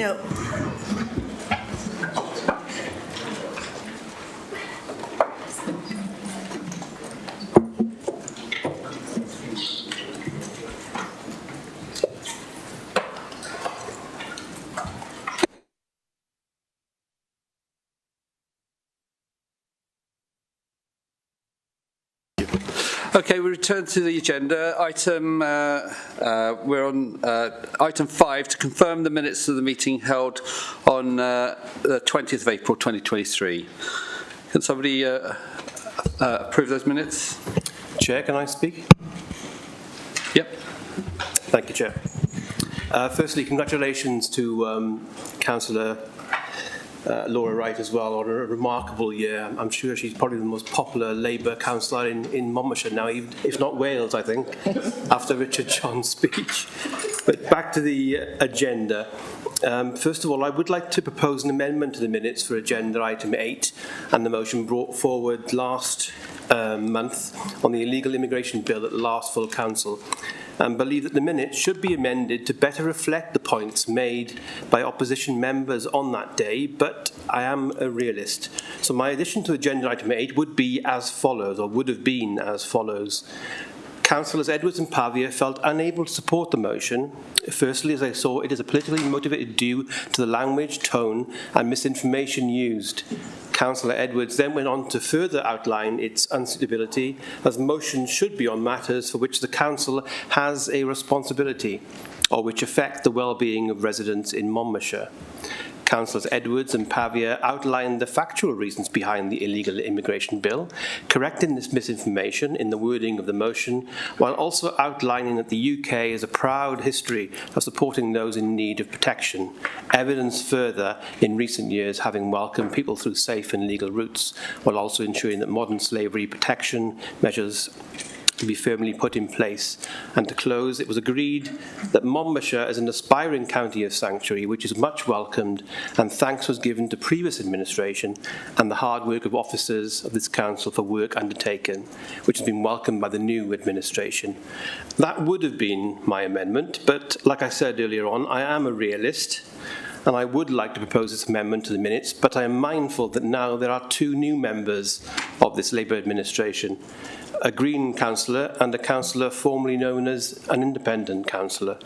No. Okay, we return to the agenda. We're on item 5 to confirm the minutes of the meeting held on the 20th of April 2023. Can somebody approve those minutes? Chair, can I speak? Yep. Thank you, Chair. Firstly, congratulations to Councillor Laura Wright as well on a remarkable year. I'm sure she's probably the most popular Labour councillor in Monmouthshire now, if not Wales, I think, after Richard John's speech. But back to the agenda. First of all, I would like to propose an amendment to the minutes for agenda item 8 and the motion brought forward last month on the illegal immigration bill at the last full council, and believe that the minutes should be amended to better reflect the points made by opposition members on that day, but I am a realist. So my addition to agenda item 8 would be as follows, or would have been as follows. Councillors Edwards and Pavia felt unable to support the motion. Firstly, as I saw, it is a politically motivated due to the language, tone and misinformation used. Councillor Edwards then went on to further outline its unsuitability, as motions should be on matters for which the Council has a responsibility or which affect the well-being of residents in Monmouthshire. Councillors Edwards and Pavia outlined the factual reasons behind the illegal immigration bill, correcting this misinformation in the wording of the motion, while also outlining that the UK has a proud history of supporting those in need of protection, evidenced further in recent years having welcomed people through safe and legal routes, while also ensuring that modern slavery protection measures to be firmly put in place. And to close, it was agreed that Monmouthshire is an aspiring county of sanctuary, which is much welcomed, and thanks was given to previous administration and the hard work of officers of this council for work undertaken, which has been welcomed by the new administration. That would have been my amendment, but like I said earlier on, I am a realist, and I would like to propose this amendment to the minutes, but I am mindful that now there are 2 new members of this Labour administration, a Green councillor and a councillor formerly known as an independent councillor.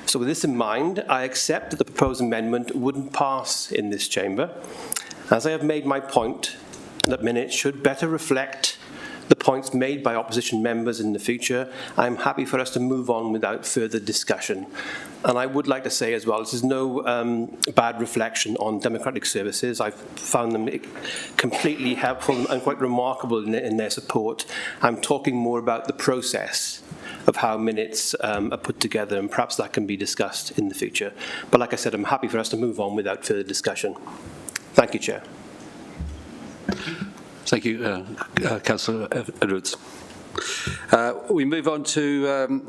So with this in mind, I accept that the proposed amendment wouldn't pass in this chamber. As I have made my point, that minutes should better reflect the points made by opposition members in the future, I'm happy for us to move on without further discussion. And I would like to say as well, this is no bad reflection on democratic services. I've found them completely helpful and quite remarkable in their support. I'm talking more about the process of how minutes are put together, and perhaps that can be discussed in the future. But like I said, I'm happy for us to move on without further discussion. Thank you, Chair. Thank you, Councillor Edwards. We move on to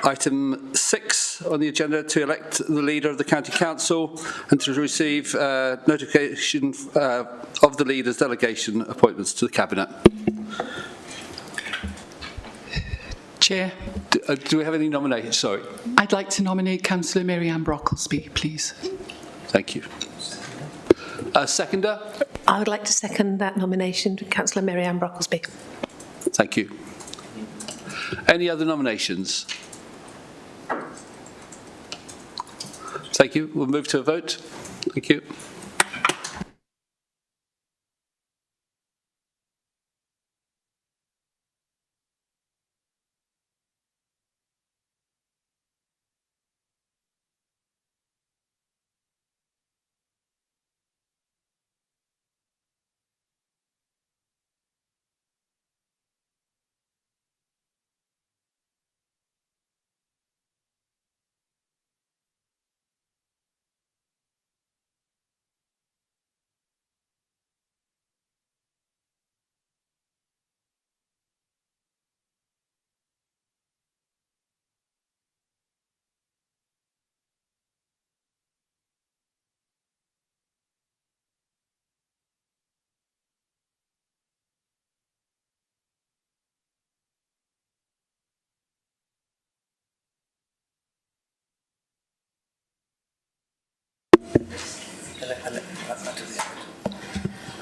item 6 on the agenda, to elect the leader of the County Council and to receive notification of the leader's delegation appointments to the Cabinet. Chair. Do we have any nominations? Sorry. I'd like to nominate Councillor Mary Ann Brocklesby, please. Thank you. Seconder? I would like to second that nomination to Councillor Mary Ann Brocklesby. Thank you. Any other nominations? Thank you. We'll move to a vote. Thank you.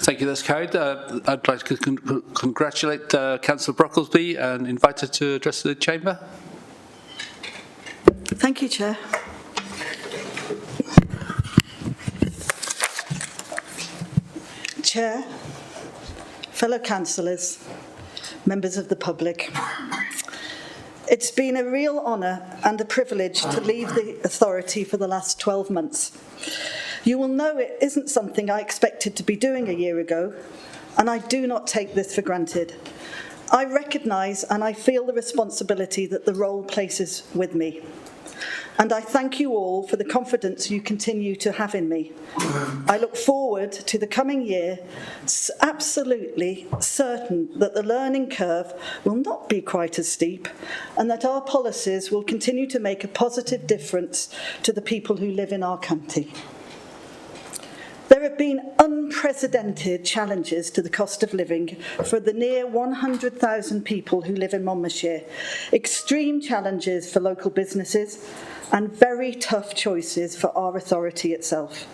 Thank you, that's carried. I'd like to congratulate Councillor Brocklesby and invite her to address the Chamber. Thank you, Chair. Chair, fellow councillors, members of the public, it's been a real honour and a privilege to lead the authority for the last 12 months. You will know it isn't something I expected to be doing a year ago, and I do not take this for granted. I recognise and I feel the responsibility that the role places with me. And I thank you all for the confidence you continue to have in me. I look forward to the coming year, absolutely certain that the learning curve will not be quite as steep and that our policies will continue to make a positive difference to the people who live in our county. There have been unprecedented challenges to the cost of living for the near 100,000 people who live in Monmouthshire, extreme challenges for local businesses, and very tough choices for our authority itself.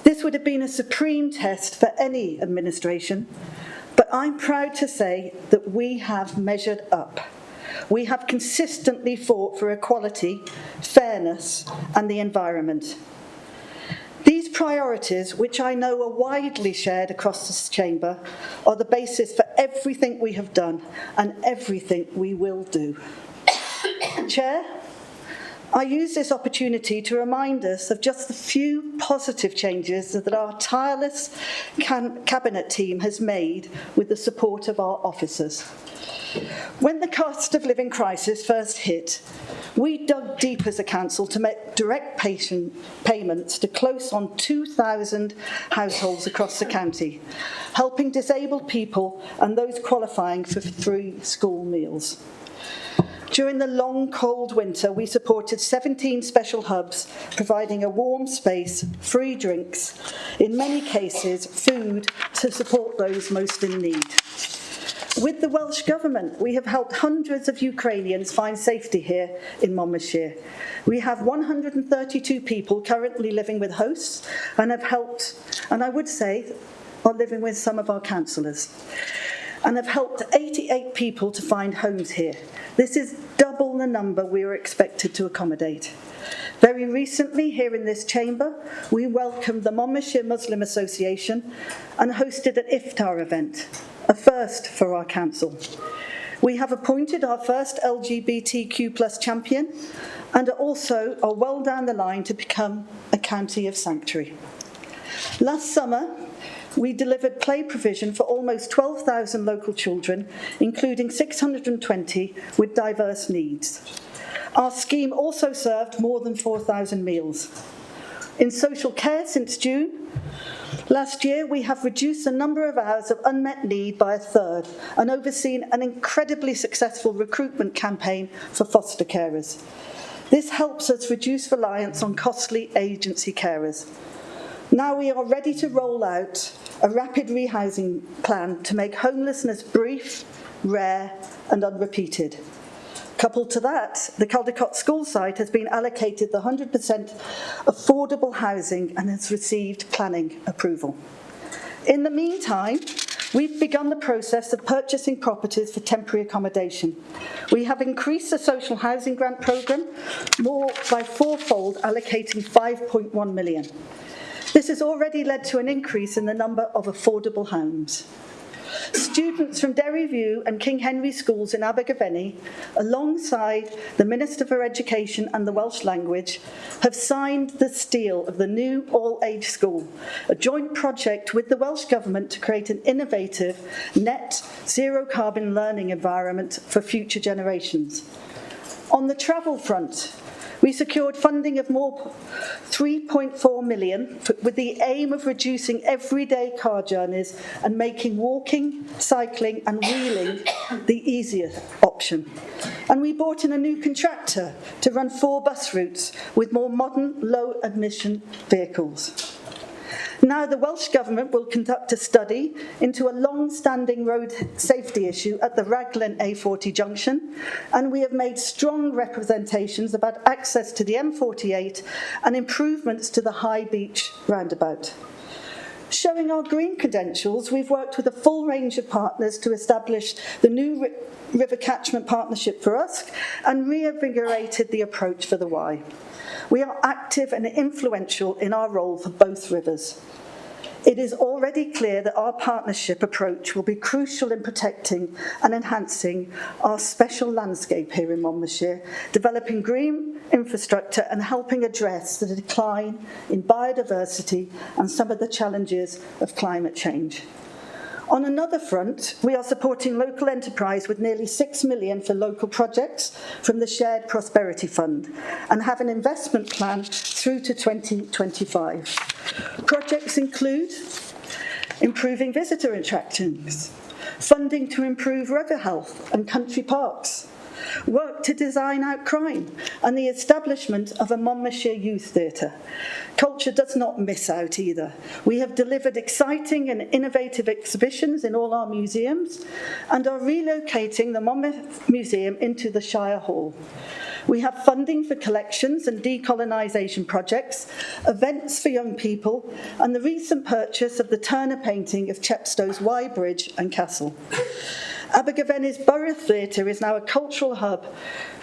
This would have been a supreme test for any administration, but I'm proud to say that we have measured up. We have consistently fought for equality, fairness, and the environment. These priorities, which I know are widely shared across this chamber, are the basis for everything we have done and everything we will do. Chair, I use this opportunity to remind us of just the few positive changes that our tireless cabinet team has made with the support of our officers. When the cost of living crisis first hit, we dug deep as a council to make direct payments to close on 2,000 households across the county, helping disabled people and those qualifying for free school meals. During the long, cold winter, we supported 17 special hubs, providing a warm space, free drinks, in many cases, food to support those most in need. With the Welsh Government, we have helped hundreds of Ukrainians find safety here in Monmouthshire. We have 132 people currently living with hosts and have helped, and I would say, are living with some of our councillors, and have helped 88 people to find homes here. This is double the number we were expected to accommodate. Very recently, here in this chamber, we welcomed the Monmouthshire Muslim Association and hosted an iftar event, a first for our council. We have appointed our first LGBTQ+ champion and also are well down the line to become a county of sanctuary. Last summer, we delivered play provision for almost 12,000 local children, including 620 with diverse needs. Our scheme also served more than 4,000 meals. In social care since June last year, we have reduced the number of hours of unmet need by a third and overseen an incredibly successful recruitment campaign for foster carers. This helps us reduce reliance on costly agency carers. Now we are ready to roll out a rapid rehousing plan to make homelessness brief, rare and unrepeated. Coupled to that, the Caldecott school site has been allocated the 100% affordable housing and has received planning approval. In the meantime, we've begun the process of purchasing properties for temporary accommodation. We have increased the social housing grant programme more by fourfold, allocating 5.1 million. This has already led to an increase in the number of affordable homes. Students from Derry View and King Henry schools in Abergavenny, alongside the Minister for Education and the Welsh language, have signed the steel of the new all-age school, a joint project with the Welsh Government to create an innovative, net, zero-carbon learning environment for future generations. On the travel front, we secured funding of more 3.4 million with the aim of reducing everyday car journeys and making walking, cycling and wheeling the easier option. And we brought in a new contractor to run 4 bus routes with more modern, low-emission vehicles. Now the Welsh Government will conduct a study into a long-standing road safety issue at the Raglan A40 junction, and we have made strong representations about access to the M48 and improvements to the High Beach roundabout. Showing our green credentials, we've worked with a full range of partners to establish the new River Catchment Partnership for Usk and reinvigorated the approach for the Wye. We are active and influential in our role for both rivers. It is already clear that our partnership approach will be crucial in protecting and enhancing our special landscape here in Monmouthshire, developing green infrastructure and helping address the decline in biodiversity and some of the challenges of climate change. On another front, we are supporting local enterprise with nearly 6 million for local projects from the Shared Prosperity Fund and have an investment plan through to 2025. Projects include improving visitor attractions, funding to improve river health and country parks, work to design out crime, and the establishment of a Monmouthshire Youth Theatre. Culture does not miss out either. We have delivered exciting and innovative exhibitions in all our museums and are relocating the Monmouth Museum into the Shire Hall. We have funding for collections and decolonisation projects, events for young people, and the recent purchase of the Turner painting of Chepstow's Wye Bridge and Castle. Abergavenny's Borough Theatre is now a cultural hub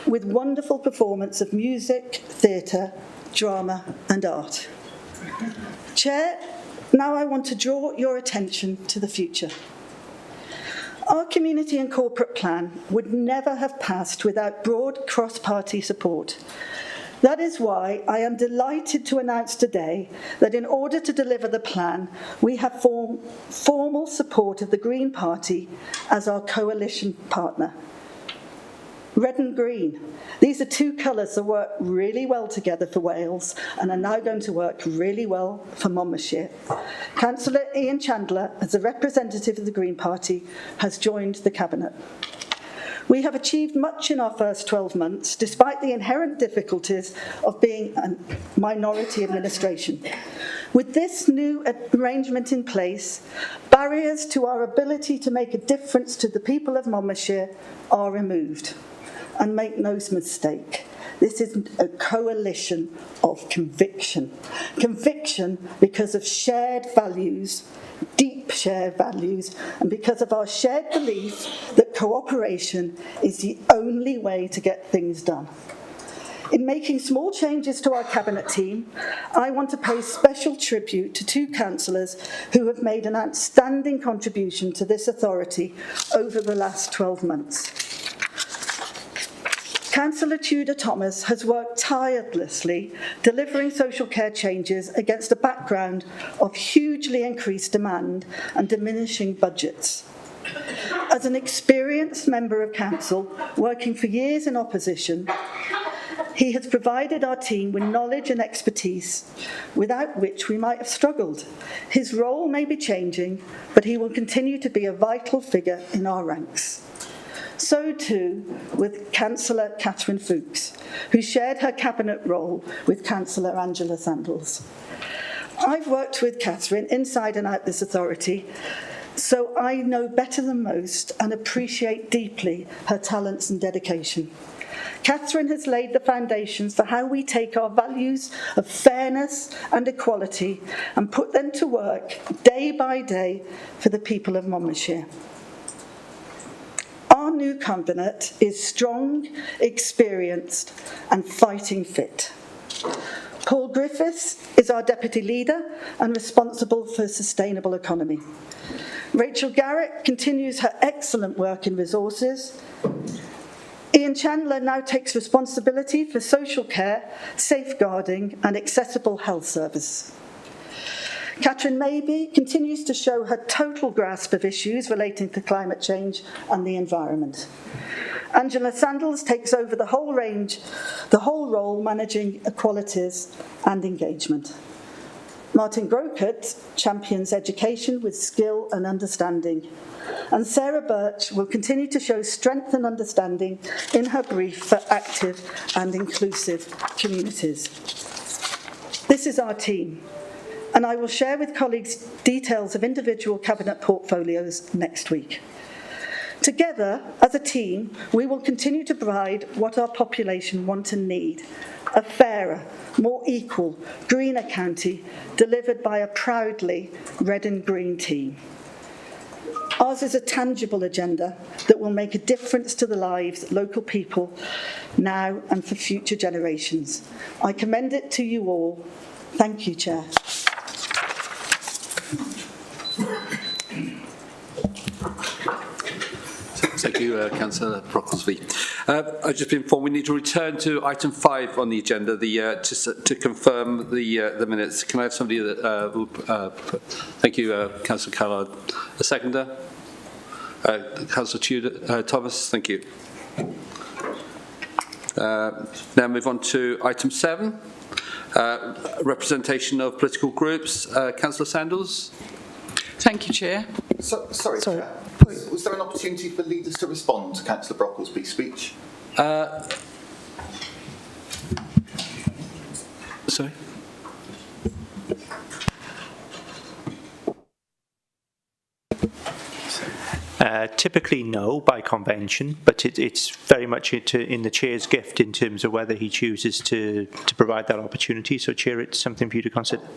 with wonderful performance of music, theatre, drama and art. Chair, now I want to draw your attention to the future. Our community and corporate plan would never have passed without broad cross-party support. That is why I am delighted to announce today that in order to deliver the plan, we have formal support of the Green Party as our coalition partner. Red and green. These are two colours that work really well together for Wales and are now going to work really well for Monmouthshire. Councillor Ian Chandler, as a representative of the Green Party, has joined the Cabinet. We have achieved much in our first 12 months, despite the inherent difficulties of being a minority administration. With this new arrangement in place, barriers to our ability to make a difference to the people of Monmouthshire are removed. And make no mistake, this is a coalition of conviction. Conviction because of shared values, deep shared values, and because of our shared belief that cooperation is the only way to get things done. In making small changes to our Cabinet team, I want to pay special tribute to two councillors who have made an outstanding contribution to this authority over the last 12 months. Councillor Tudor Thomas has worked tirelessly delivering social care changes against a background of hugely increased demand and diminishing budgets. As an experienced member of council, working for years in opposition, he has provided our team with knowledge and expertise, without which we might have struggled. His role may be changing, but he will continue to be a vital figure in our ranks. So too with Councillor Catherine Fuchs, who shared her Cabinet role with Councillor Angela Sandals. I've worked with Catherine inside and out this authority, so I know better than most and appreciate deeply her talents and dedication. Catherine has laid the foundations for how we take our values of fairness and equality and put them to work day by day for the people of Monmouthshire. Our new Cabinet is strong, experienced and fighting fit. Paul Griffiths is our Deputy Leader and responsible for sustainable economy. Rachel Garrett continues her excellent work in resources. Ian Chandler now takes responsibility for social care, safeguarding and accessible health service. Catherine Maybe continues to show her total grasp of issues relating to climate change and the environment. Angela Sandals takes over the whole role managing equalities and engagement. Martin Grokert champions education with skill and understanding. And Sarah Birch will continue to show strength and understanding in her brief for active and inclusive communities. This is our team. and I will share with colleagues details of individual cabinet portfolios next week. Together, as a team, we will continue to provide what our population want and need: a fairer, more equal, greener county delivered by a proudly red and green team. Ours is a tangible agenda that will make a difference to the lives of local people now and for future generations. I commend it to you all. Thank you, Chair. Thank you, Councillor Brocklesby. I've just been informed we need to return to item 5 on the agenda to confirm the minutes. Can I have somebody that will... thank you, Councillor Callard. A seconder? Councillor Tudor, Thomas, thank you. Now move on to item 7, representation of political groups. Councillor Sandals. Thank you, Chair. Sorry. Chair. Was there an opportunity for leaders to respond to Councillor Brocklesby's speech? Sorry? Typically no, by convention, but it's very much in the Chair's gift in terms of whether he chooses to provide that opportunity. So, Chair, it's something for you to consider.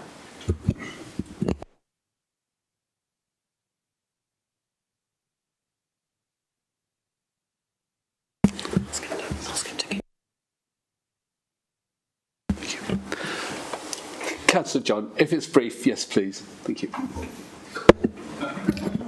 Councillor John, if it's brief, yes, please. Thank you.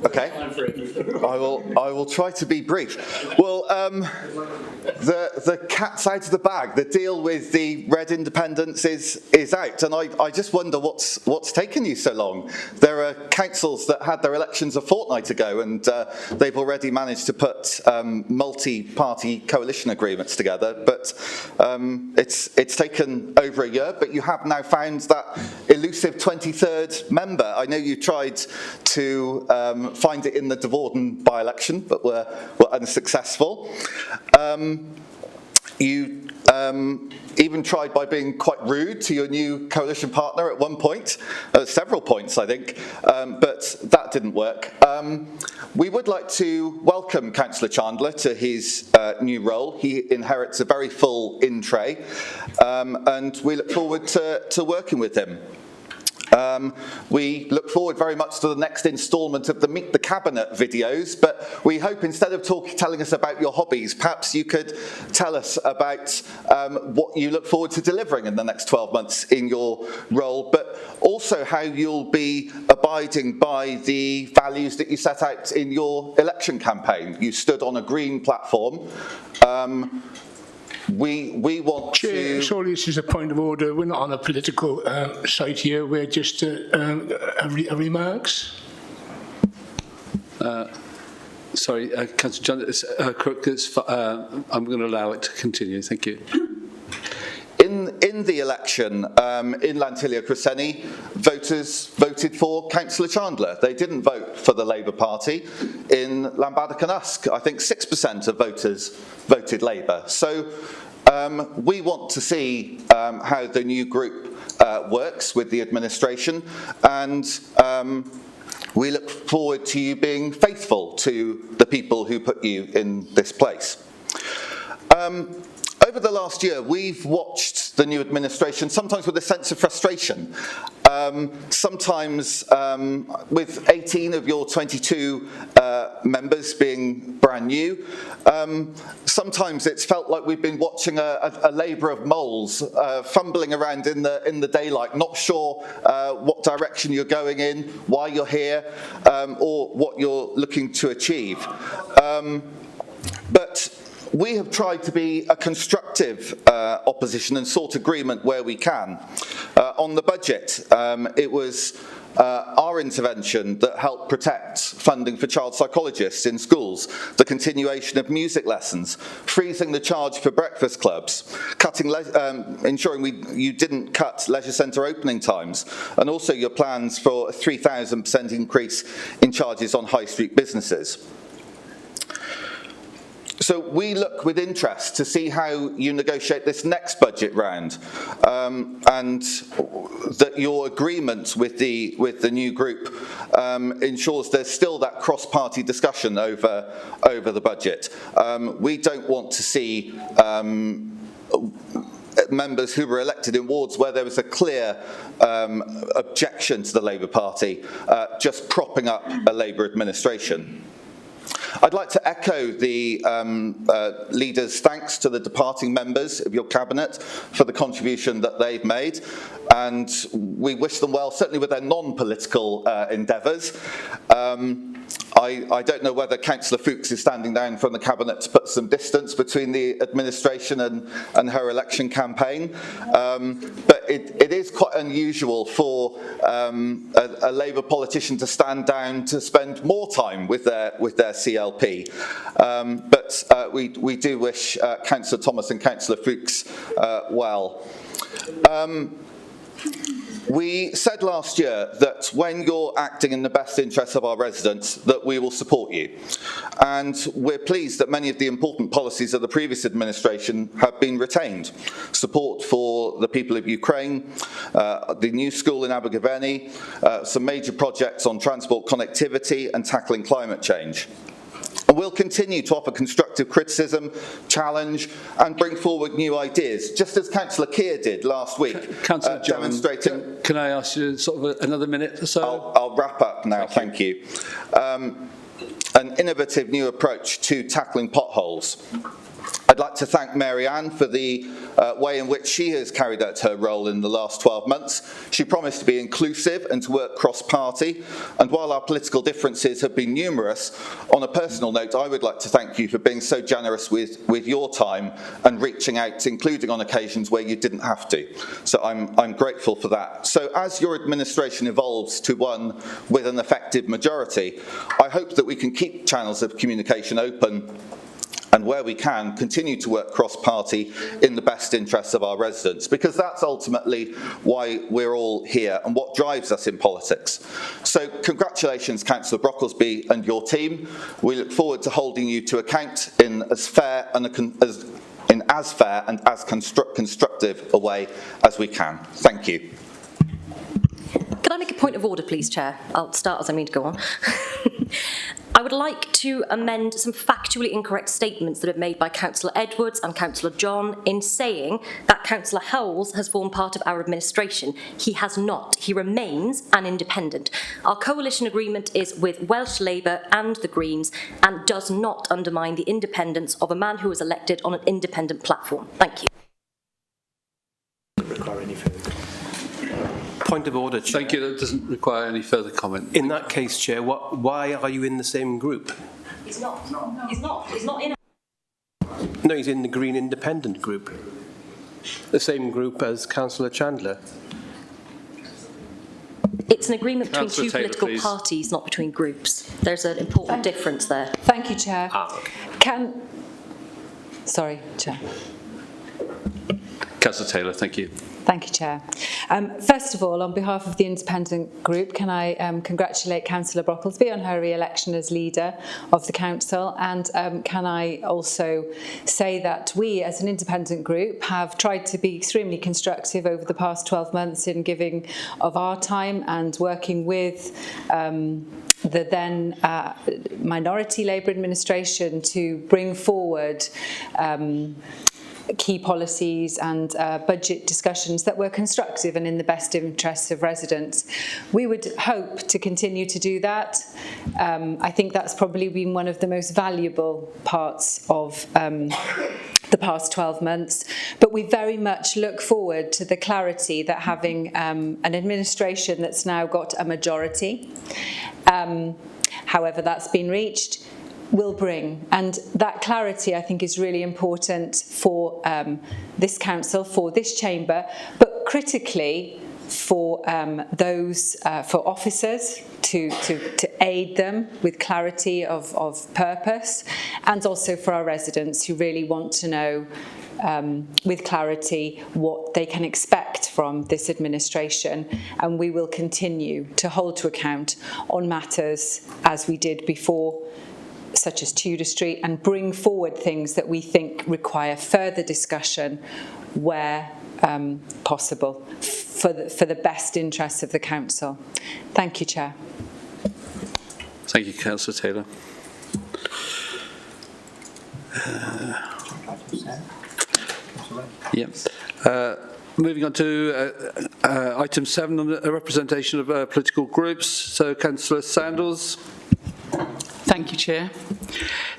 Okay, I will try to be brief. Well, the cat's out of the bag. The deal with the Red Independents is out, and I just wonder what's taken you so long. There are councils that had their elections a fortnight ago, and they've already managed to put multi-party coalition agreements together. But it's taken over a year. But you have now found that elusive 23rd member. I know you tried to find it in the Devorden by-election, but were unsuccessful. You even tried by being quite rude to your new coalition partner at one point, several points I think, but that didn't work. We would like to welcome Councillor Chandler to his new role. He inherits a very full in-tray, and we look forward to working with him. We look forward very much to the next instalment of the Meet the Cabinet videos, but we hope instead of telling us about your hobbies, perhaps you could tell us about what you look forward to delivering in the next 12 months in your role, but also how you'll be abiding by the values that you set out in your election campaign. You stood on a green platform. We want Chair, to... surely this is a point of order. We're not on a political site here. We're just remarks. Sorry, Councillor John, I'm going to allow it to continue. Thank you. In the election in Lantylia Cresceni, voters voted for Councillor Chandler. They didn't vote for the Labour Party. In Llanbadarch and Usk, I think 6% of voters voted Labour. So we want to see how the new group works with the administration, and we look forward to you being faithful to the people who put you in this place. Over the last year, we've watched the new administration, sometimes with a sense of frustration, sometimes with 18 of your 22 members being brand new. Sometimes it's felt like we've been watching a labour of moles, fumbling around in the daylight, not sure what direction you're going in, why you're here, or what you're looking to achieve. But we have tried to be a constructive opposition and sought agreement where we can. On the budget, it was our intervention that helped protect funding for child psychologists in schools, the continuation of music lessons, freezing the charge for breakfast clubs, ensuring you didn't cut leisure centre opening times, and also your plans for a 3,000% increase in charges on high street businesses. So we look with interest to see how you negotiate this next budget round, and that your agreement with the new group ensures there's still that cross-party discussion over the budget. We don't want to see members who were elected in wards where there was a clear objection to the Labour Party just propping up a Labour administration. I'd like to echo the leader's thanks to the departing members of your cabinet for the contribution that they've made, and we wish them well, certainly with their non-political endeavours. I don't know whether Councillor Fuchs is standing down from the cabinet to put some distance between the administration and her election campaign, but it is quite unusual for a Labour politician to stand down to spend more time with their CLP. But we do wish Councillor Thomas and Councillor Fuchs well. We said last year that when you're acting in the best interests of our residents, that we will support you. And we're pleased that many of the important policies of the previous administration have been retained. Support for the people of Ukraine, the new school in Abergavenny, some major projects on transport connectivity and tackling climate change. And we'll continue to offer constructive criticism, challenge, and bring forward new ideas, just as Councillor Keir did last week, Councillor demonstrating. Can I ask you sort of another minute or so? I'll wrap up now, thank you. An innovative new approach to tackling potholes. I'd like to thank Mary Ann for the way in which she has carried out her role in the last 12 months. She promised to be inclusive and to work cross-party, and while our political differences have been numerous, on a personal note, I would like to thank you for being so generous with your time and reaching out, including on occasions where you didn't have to. So I'm grateful for that. So as your administration evolves to one with an effective majority, I hope that we can keep channels of communication open, and where we can, continue to work cross-party in the best interests of our residents, because that's ultimately why we're all here and what drives us in politics. So congratulations, Councillor Brocklesby and your team. We look forward to holding you to account in as fair and as constructive a way as we can. Thank you. Could I make a point of order, please, Chair? I'll start as I mean to go on. I would like to amend some factually incorrect statements that are made by Councillor Edwards and Councillor John in saying that Councillor Howells has formed part of our administration. He has not. He remains an independent. Our coalition agreement is with Welsh Labour and the Greens and does not undermine the independence of a man who was elected on an independent platform. Thank you. Point of order, Chair. Thank you. That doesn't require any further comment. In that case, Chair, why are you in the same group? He's not. He's not. He's not in. No, he's in the Green Independent group. The same group as Councillor Chandler. It's an agreement between Councillor two Taylor, political please. parties, not between groups. There's an important difference there. Thank you, Chair. Okay. Sorry, Chair. Councillor Taylor, thank you. Thank you, Chair. First of all, on behalf of the Independent Group, can I congratulate Councillor Brocklesby on her re-election as leader of the Council, and can I also say that we, as an Independent Group, have tried to be extremely constructive over the past 12 months in giving of our time and working with the then minority Labour administration to bring forward key policies and budget discussions that were constructive and in the best interests of residents. We would hope to continue to do that. I think that's probably been one of the most valuable parts of the past 12 months, but we very much look forward to the clarity that having an administration that's now got a majority, however that's been reached, will bring. And that clarity, I think, is really important for this council, for this chamber, but critically for those, for officers to aid them with clarity of purpose, and also for our residents who really want to know with clarity what they can expect from this administration. And we will continue to hold to account on matters as we did before such as Tudor Street, and bring forward things that we think require further discussion where possible for the best interests of the council. Thank you, Chair. Thank you, Councillor Taylor. Moving on to item 7 on the representation of political groups. So, Councillor Sandals. Thank you, Chair.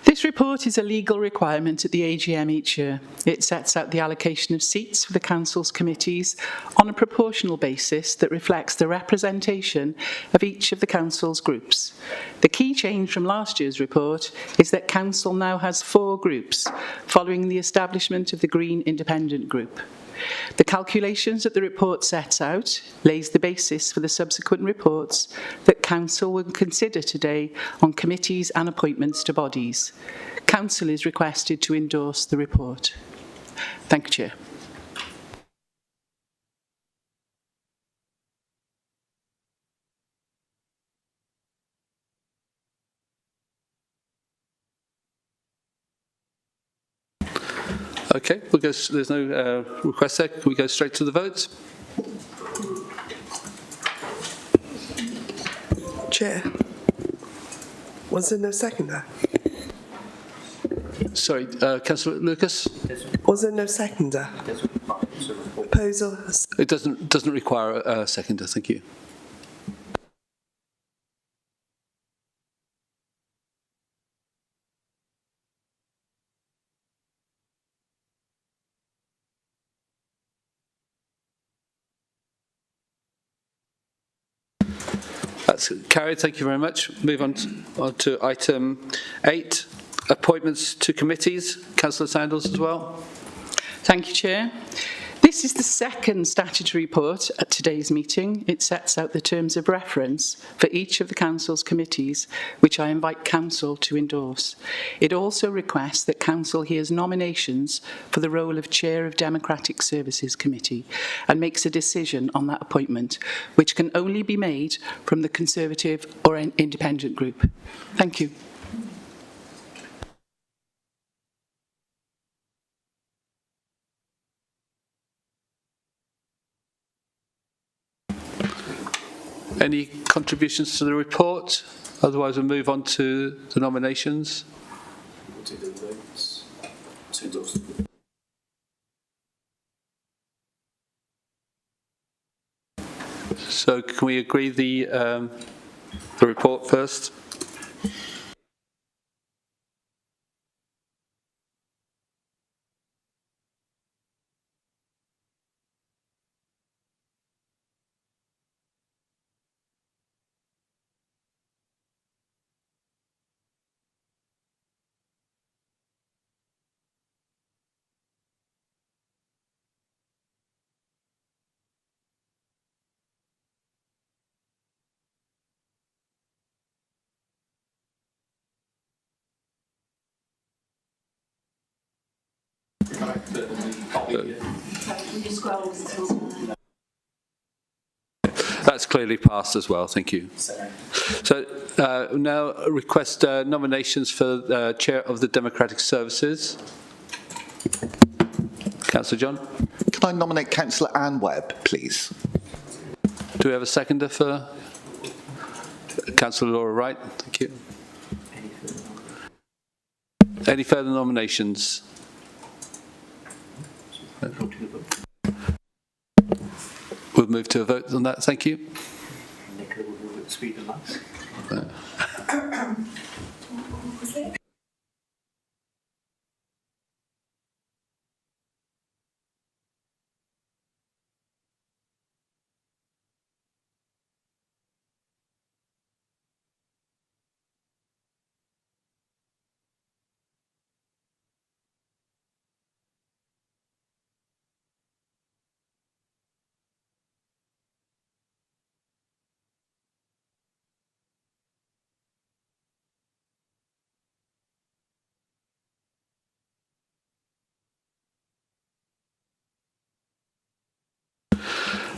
This report is a legal requirement at the AGM each year. It sets out the allocation of seats for the Council's committees on a proportional basis that reflects the representation of each of the Council's groups. The key change from last year's report is that Council now has 4 groups, following the establishment of the Green Independent Group. The calculations that the report sets out lays the basis for the subsequent reports that Council will consider today on committees and appointments to bodies. Council is requested to endorse the report. Thank you, Chair. Okay, there's no request there. Can we go straight to the vote? Chair, was there no seconder? Sorry, Councillor Lucas? Was there no seconder? Proposal. It doesn't require a seconder, thank you. That's carried. Thank you very much. Move on to item 8, appointments to committees. Councillor Sandals as well. Thank you, Chair. This is the second statutory report at today's meeting. It sets out the terms of reference for each of the Council's committees, which I invite Council to endorse. It also requests that Council hears nominations for the role of Chair of Democratic Services Committee and makes a decision on that appointment, which can only be made from the Conservative or an independent group. Thank you. Any contributions to the report? Otherwise, we'll move on to the nominations. So, can we agree the report first? That's clearly passed as well, thank you. So now request nominations for Chair of the Democratic Services. Councillor John. Can I nominate Councillor Anne Webb, please? Do we have a seconder for Councillor Laura Wright? Thank you. Any further nominations? We'll move to a vote on that, thank you.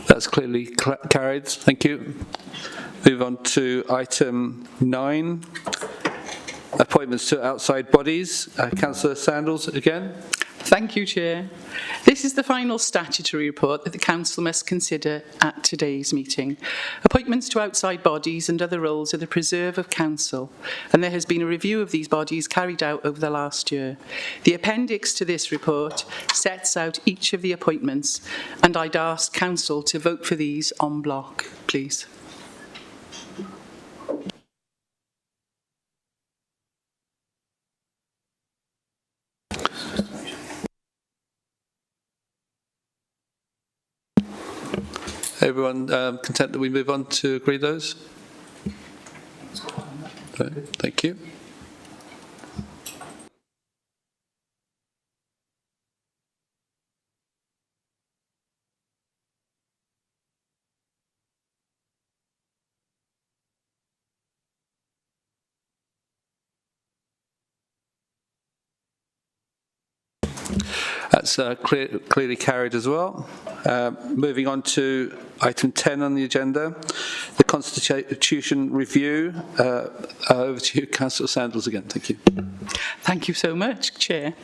That's clearly carried. Thank you. Move on to item 9. appointments to outside bodies. Councillor Sandals again. Thank you, Chair. This is the final statutory report that the Council must consider at today's meeting. Appointments to outside bodies and other roles are the preserve of Council, and there has been a review of these bodies carried out over the last year. The appendix to this report sets out each of the appointments, and I'd ask Council to vote for these en bloc, please. Everyone content that we move on to agree those? Okay, thank you. That's clearly carried as well. Moving on to item 10 on the agenda, the Constitution Review. Over to you, Councillor Sandals again. Thank you. Thank you so much, Chair.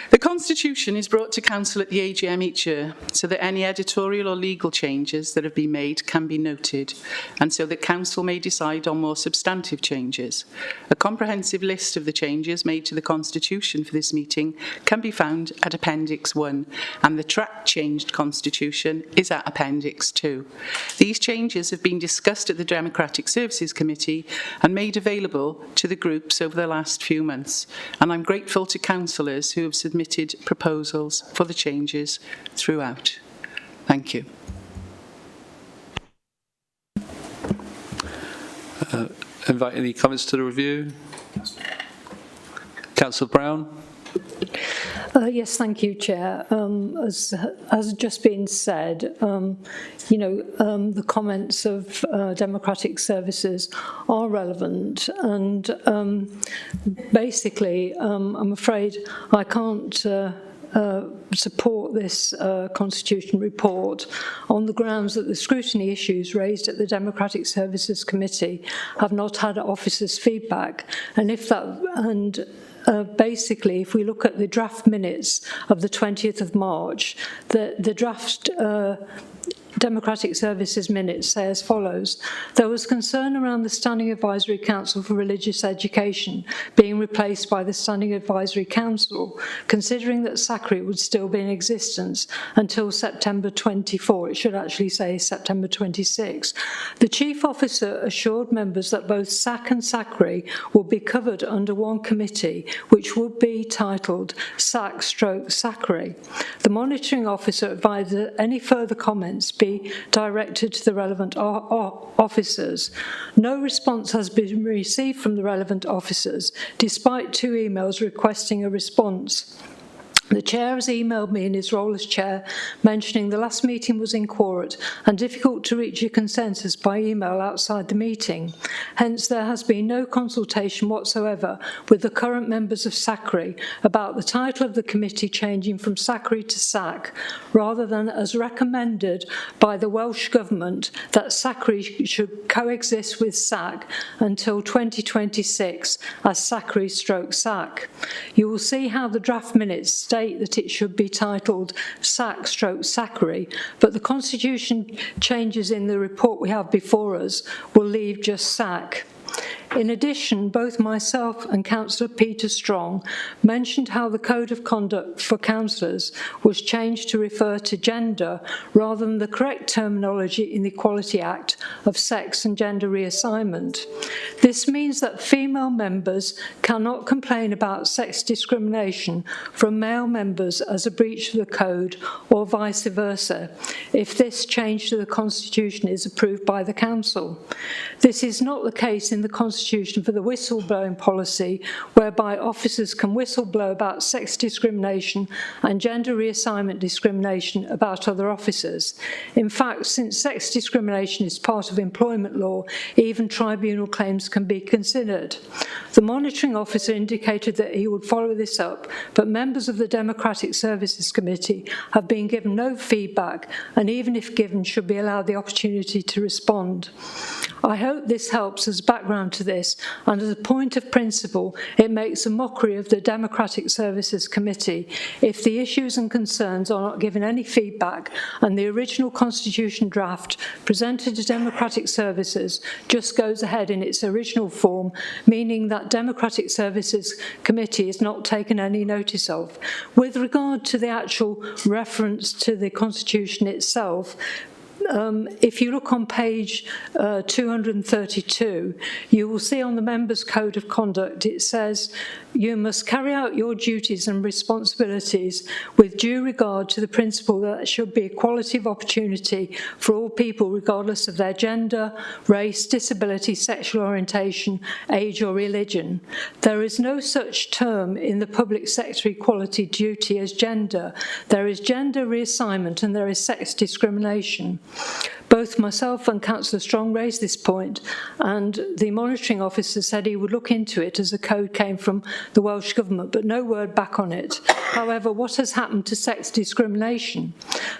The Constitution is brought to Council at the AGM each year so that any editorial or legal changes that have been made can be noted, and so that Council may decide on more substantive changes. A comprehensive list of the changes made to the Constitution for this meeting can be found at Appendix 1, and the track changed Constitution is at Appendix 2. These changes have been discussed at the Democratic Services Committee and made available to the groups over the last few months, and I'm grateful to councillors who have submitted proposals for the changes throughout. Thank you. Invite any comments to the review? Councillor Brown? Yes, thank you, Chair. As has just been said, the comments of Democratic Services are relevant, and basically, I'm afraid I can't support this Constitution report on the grounds that the scrutiny issues raised at the Democratic Services Committee have not had officers' feedback, basically, if we look at the draft minutes of the 20th of March, the draft Democratic Services minutes say as follows: there was concern around the Standing Advisory Council for Religious Education being replaced by the Standing Advisory Council, considering that SACRI would still be in existence until September 24. It should actually say September 26. The Chief Officer assured members that both SAC and SACRI would be covered under one committee, which would be titled SAC/SACRI. The Monitoring Officer advised that any further comments be directed to the relevant officers. No response has been received from the relevant officers, despite 2 emails requesting a response. The Chair has emailed me in his role as Chair, mentioning the last meeting was inquorate and difficult to reach a consensus by email outside the meeting. Hence, there has been no consultation whatsoever with the current members of SACRI about the title of the committee changing from SACRI to SAC, rather than as recommended by the Welsh Government that SACRI should coexist with SAC until 2026 as SACRI/SAC. You will see how the draft minutes state that it should be titled SAC/SACRI, but the Constitution changes in the report we have before us will leave just SAC. In addition, both myself and Councillor Peter Strong mentioned how the Code of Conduct for councillors was changed to refer to gender rather than the correct terminology in the Equality Act of sex and gender reassignment. This means that female members cannot complain about sex discrimination from male members as a breach of the Code, or vice versa, if this change to the Constitution is approved by the Council. This is not the case in the Constitution for the whistleblowing policy, whereby officers can whistleblow about sex discrimination and gender reassignment discrimination about other officers. In fact, since sex discrimination is part of employment law, even tribunal claims can be considered. The monitoring officer indicated that he would follow this up, but members of the Democratic Services Committee have been given no feedback, and even if given, should be allowed the opportunity to respond. I hope this helps as background to this, and as a point of principle, it makes a mockery of the Democratic Services Committee if the issues and concerns are not given any feedback and the original constitution draft presented to Democratic Services just goes ahead in its original form, meaning that Democratic Services Committee is not taken any notice of. With regard to the actual reference to the constitution itself, if you look on page 232, you will see on the Members' Code of Conduct, it says, you must carry out your duties and responsibilities with due regard to the principle that there should be equality of opportunity for all people regardless of their gender, race, disability, sexual orientation, age or religion. There is no such term in the public sector equality duty as gender. There is gender reassignment and there is sex discrimination. Both myself and Councillor Strong raised this point, and the monitoring officer said he would look into it as the code came from the Welsh Government, but no word back on it. However, what has happened to sex discrimination?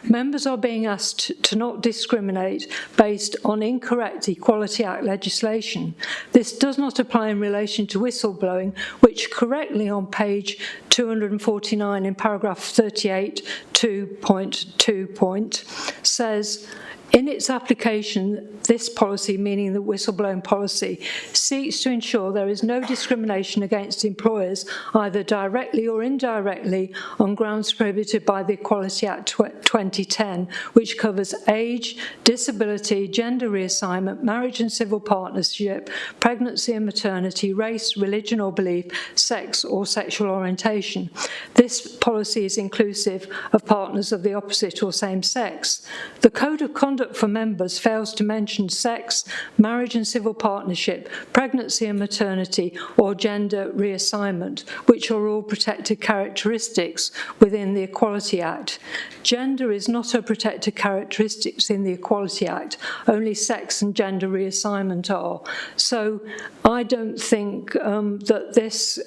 Members are being asked to not discriminate based on incorrect Equality Act legislation. This does not apply in relation to whistleblowing, which correctly on page 249 in paragraph 38 2.2 says, in its application, this policy, meaning the whistleblowing policy, seeks to ensure there is no discrimination against employers, either directly or indirectly, on grounds prohibited by the Equality Act 2010, which covers age, disability, gender reassignment, marriage and civil partnership, pregnancy and maternity, race, religion or belief, sex or sexual orientation. This policy is inclusive of partners of the opposite or same sex. The Code of Conduct for members fails to mention sex, marriage and civil partnership, pregnancy and maternity, or gender reassignment, which are all protected characteristics within the Equality Act. Gender is not a protected characteristics in the Equality Act, only sex and gender reassignment are. So I don't think that this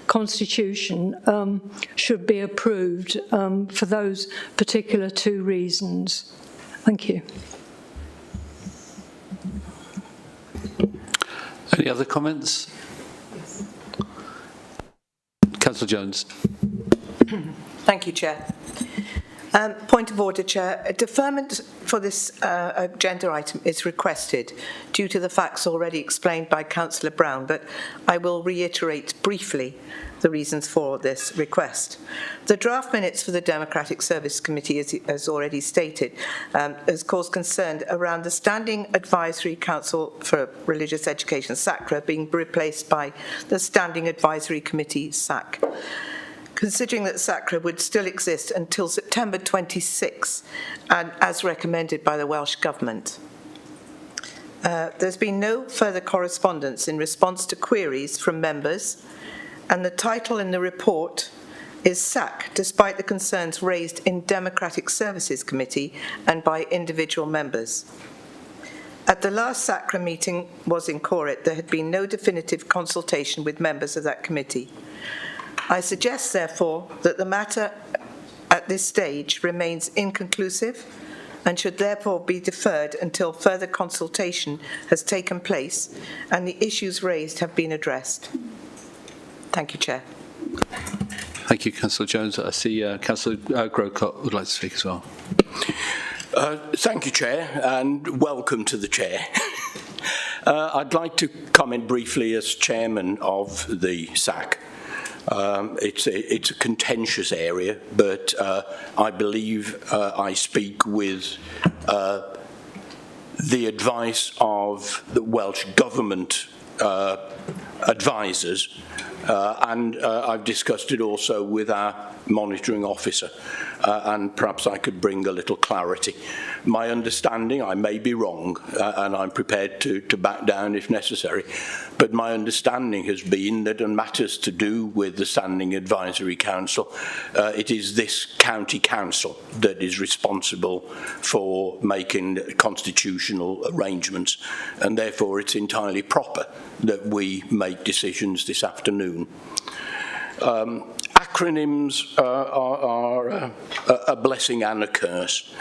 constitution should be approved for those particular two reasons. Thank you. Any other comments? Councillor Jones. Thank you, Chair. Point of order, Chair. A deferment for this agenda item is requested due to the facts already explained by Councillor Brown, but I will reiterate briefly the reasons for this request. The draft minutes for the Democratic Service Committee, as already stated, has caused concern around the Standing Advisory Council for Religious Education, SACRA, being replaced by the Standing Advisory Committee, SAC. Considering that SACRA would still exist until September 26, and as recommended by the Welsh Government. There's been no further correspondence in response to queries from members, and the title in the report is SAC, despite the concerns raised in Democratic Services Committee and by individual members. At the last SACRA meeting was in Corrit, there had been no definitive consultation with members of that committee. I suggest, therefore, that the matter at this stage remains inconclusive and should therefore be deferred until further consultation has taken place and the issues raised have been addressed. Thank you, Chair. Thank you, Councillor Jones. I see Councillor Grocott would like to speak as well. Thank you, Chair, and welcome to the Chair. I'd like to comment briefly as Chairman of the SAC. It's a contentious area, but I believe I speak with the advice of the Welsh Government advisors, and I've discussed it also with our monitoring officer, and perhaps I could bring a little clarity. My understanding, I may be wrong, and I'm prepared to back down if necessary, but my understanding has been that on matters to do with the Standing Advisory Council, it is this county council that is responsible for making constitutional arrangements, and therefore it's entirely proper that we make decisions this afternoon. Acronyms are a blessing and a curse.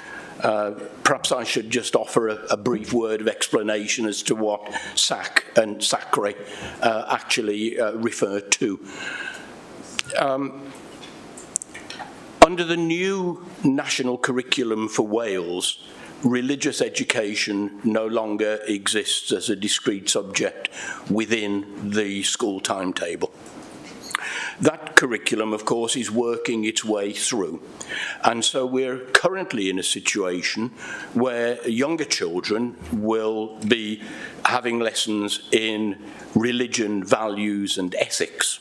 Perhaps I should just offer a brief word of explanation as to what SAC and SACRE actually refer to. Under the new national curriculum for Wales, religious education no longer exists as a discrete subject within the school timetable. That curriculum, of course, is working its way through. And so we're currently in a situation where younger children will be having lessons in religion, values, and ethics,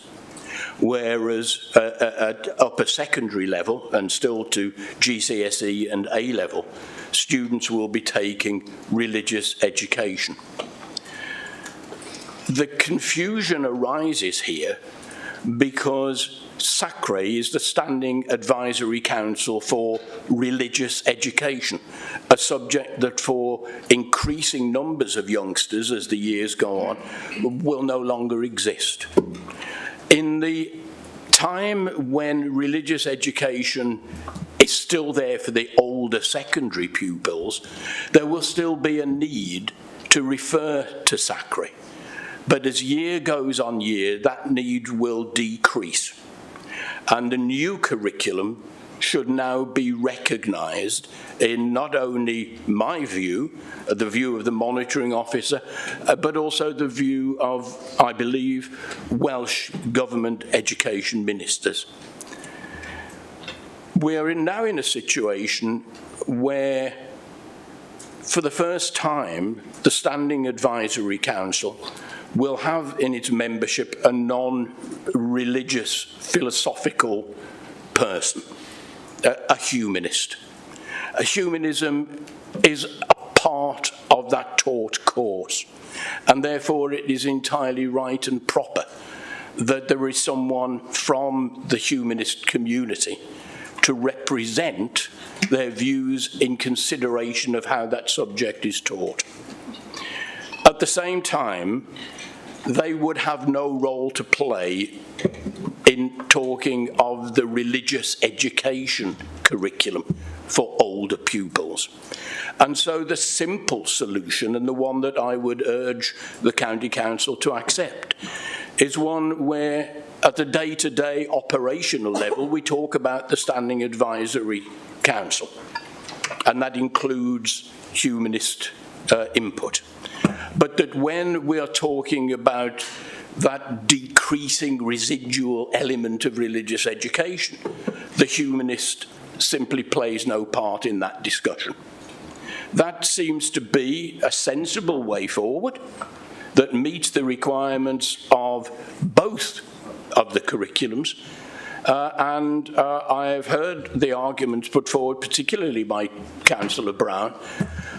whereas at upper secondary level, and still to GCSE and A level, students will be taking religious education. The confusion arises here because SACRE is the Standing Advisory Council for Religious Education, a subject that for increasing numbers of youngsters as the years go on will no longer exist. In the time when religious education is still there for the older secondary pupils, there will still be a need to refer to SACRE. But as year goes on year, that need will decrease. And the new curriculum should now be recognised in not only my view, the view of the monitoring officer, but also the view of, I believe, Welsh Government education ministers. We are now in a situation where, for the first time, the Standing Advisory Council will have in its membership a non-religious philosophical person, a humanist. Humanism is a part of that taught course, and therefore it is entirely right and proper that there is someone from the humanist community to represent their views in consideration of how that subject is taught. At the same time, they would have no role to play in talking of the religious education curriculum for older pupils. And so the simple solution, and the one that I would urge the County Council to accept, is one where at the day-to-day operational level we talk about the Standing Advisory Council, and that includes humanist input. But that when we are talking about that decreasing residual element of religious education, the humanist simply plays no part in that discussion. That seems to be a sensible way forward that meets the requirements of both of the curriculums. I have heard the arguments put forward, particularly by Councillor Brown,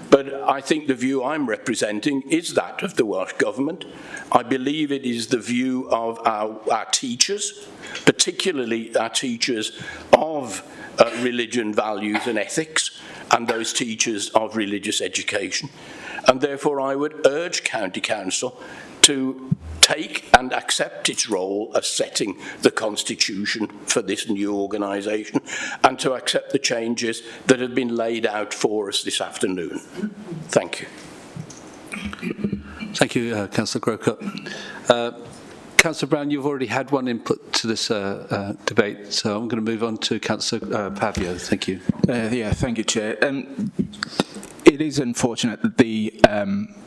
but I think the view I'm representing is that of the Welsh Government. I believe it is the view of our teachers, particularly our teachers of religion, values and ethics, and those teachers of religious education. And therefore I would urge County Council to take and accept its role as setting the constitution for this new organisation, and to accept the changes that have been laid out for us this afternoon. Thank you. Thank you, Councillor Grocott. Councillor Brown, you've already had one input to this debate, so I'm going to move on to Councillor Pavio. Thank you. Thank you, Chair. It is unfortunate that the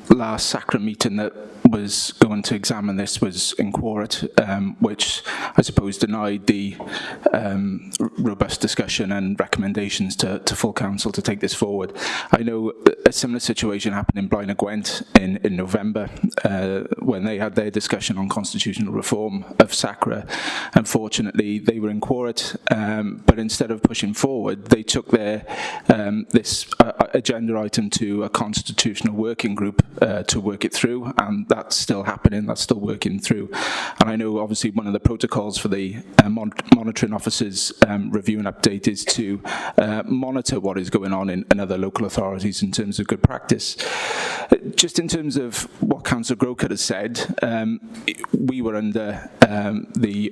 last SACRE meeting that was going to examine this was in quorum, which I suppose denied the robust discussion and recommendations to full council to take this forward. I know a similar situation happened in Blaenau Gwent in November when they had their discussion on constitutional reform of SACRE. Unfortunately, they were in quorum, but instead of pushing forward, they took their this agenda item to a constitutional working group to work it through, and that's still happening. That's still working through. And I know obviously one of the protocols for the monitoring officers review and update is to monitor what is going on in other local authorities in terms of good practice. Just in terms of what Councillor Grocott has said, we were under the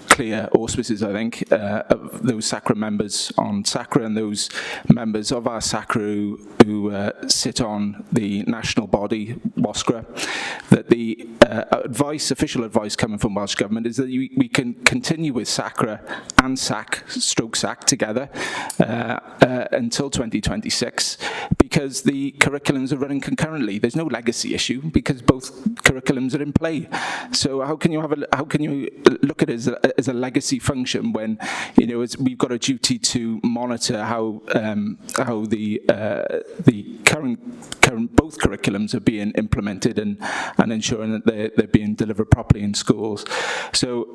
clear auspices, I think, of those SACRA members on SACRA and those members of our SACRA who sit on the national body, WASCRA, that the official advice coming from Welsh Government is that we can continue with SACRA and SAC together until 2026 because the curriculums are running concurrently. There's no legacy issue because both curriculums are in play. So how can you look at it as a legacy function when we've got a duty to monitor how the current both curriculums are being implemented and ensuring that they're being delivered properly in schools. So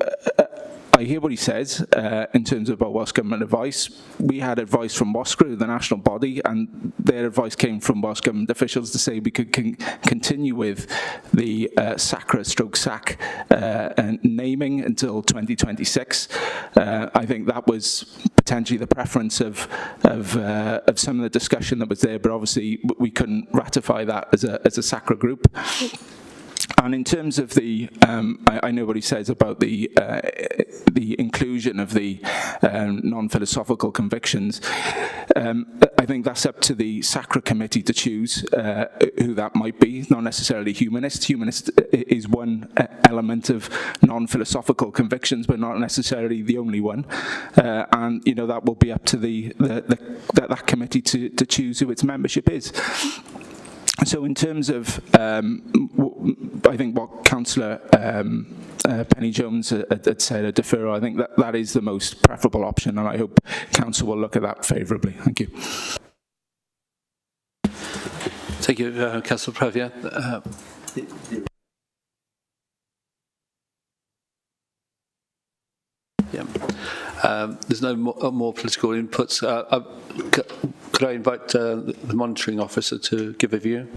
I hear what he says in terms of our Welsh Government advice. We had advice from WASCRA, the national body, and their advice came from Welsh Government officials to say we could continue with the SACRA/SAC naming until 2026. I think that was potentially the preference of some of the discussion that was there, but obviously we couldn't ratify that as a SACRA group. And in terms of the, I know what he says about the inclusion of the non-philosophical convictions. I think that's up to the SACRA committee to choose who that might be, not necessarily humanist. Humanist is one element of non-philosophical convictions, but not necessarily the only one. And, that will be up to that committee to choose who its membership is. So in terms of, I think what Councillor Penny Jones had said, a deferral, I think that is the most preferable option, and I hope Council will look at that favourably. Thank you. Thank you, Councillor Previa. There's no more political inputs. Could I invite the monitoring officer to give a view?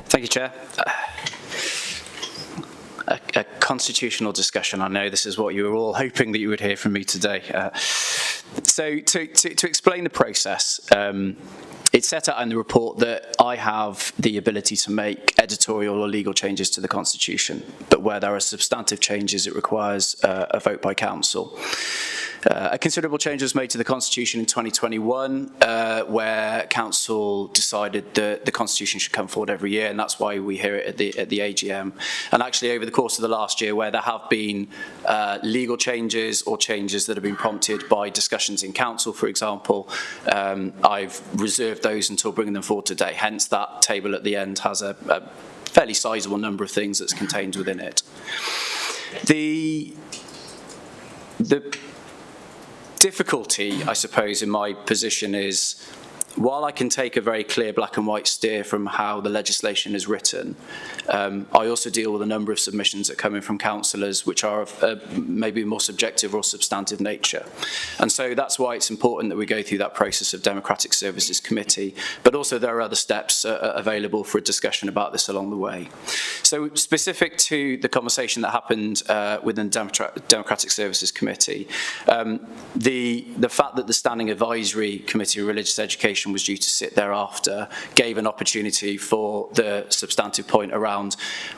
Thank you, Chair. A constitutional discussion. I know this is what you were all hoping that you would hear from me today. So to explain the process, it's set out in the report that I have the ability to make editorial or legal changes to the Constitution, but where there are substantive changes, it requires a vote by Council. A considerable change was made to the Constitution in 2021, where Council decided that the Constitution should come forward every year, and that's why we hear it at the AGM. And actually, over the course of the last year, where there have been legal changes or changes that have been prompted by discussions in Council, for example, I've reserved those until bringing them forward today. Hence, that table at the end has a fairly sizable number of things that's contained within it. The difficulty, I suppose, in my position is, while I can take a very clear black and white steer from how the legislation is written, I also deal with a number of submissions that come in from councillors which are of maybe more subjective or substantive nature. And so that's why it's important that we go through that process of Democratic Services Committee, but also there are other steps available for a discussion about this along the way. So specific to the conversation that happened within the Democratic Services Committee, the fact that the Standing Advisory Committee on Religious Education was due to sit thereafter gave an opportunity for the substantive point around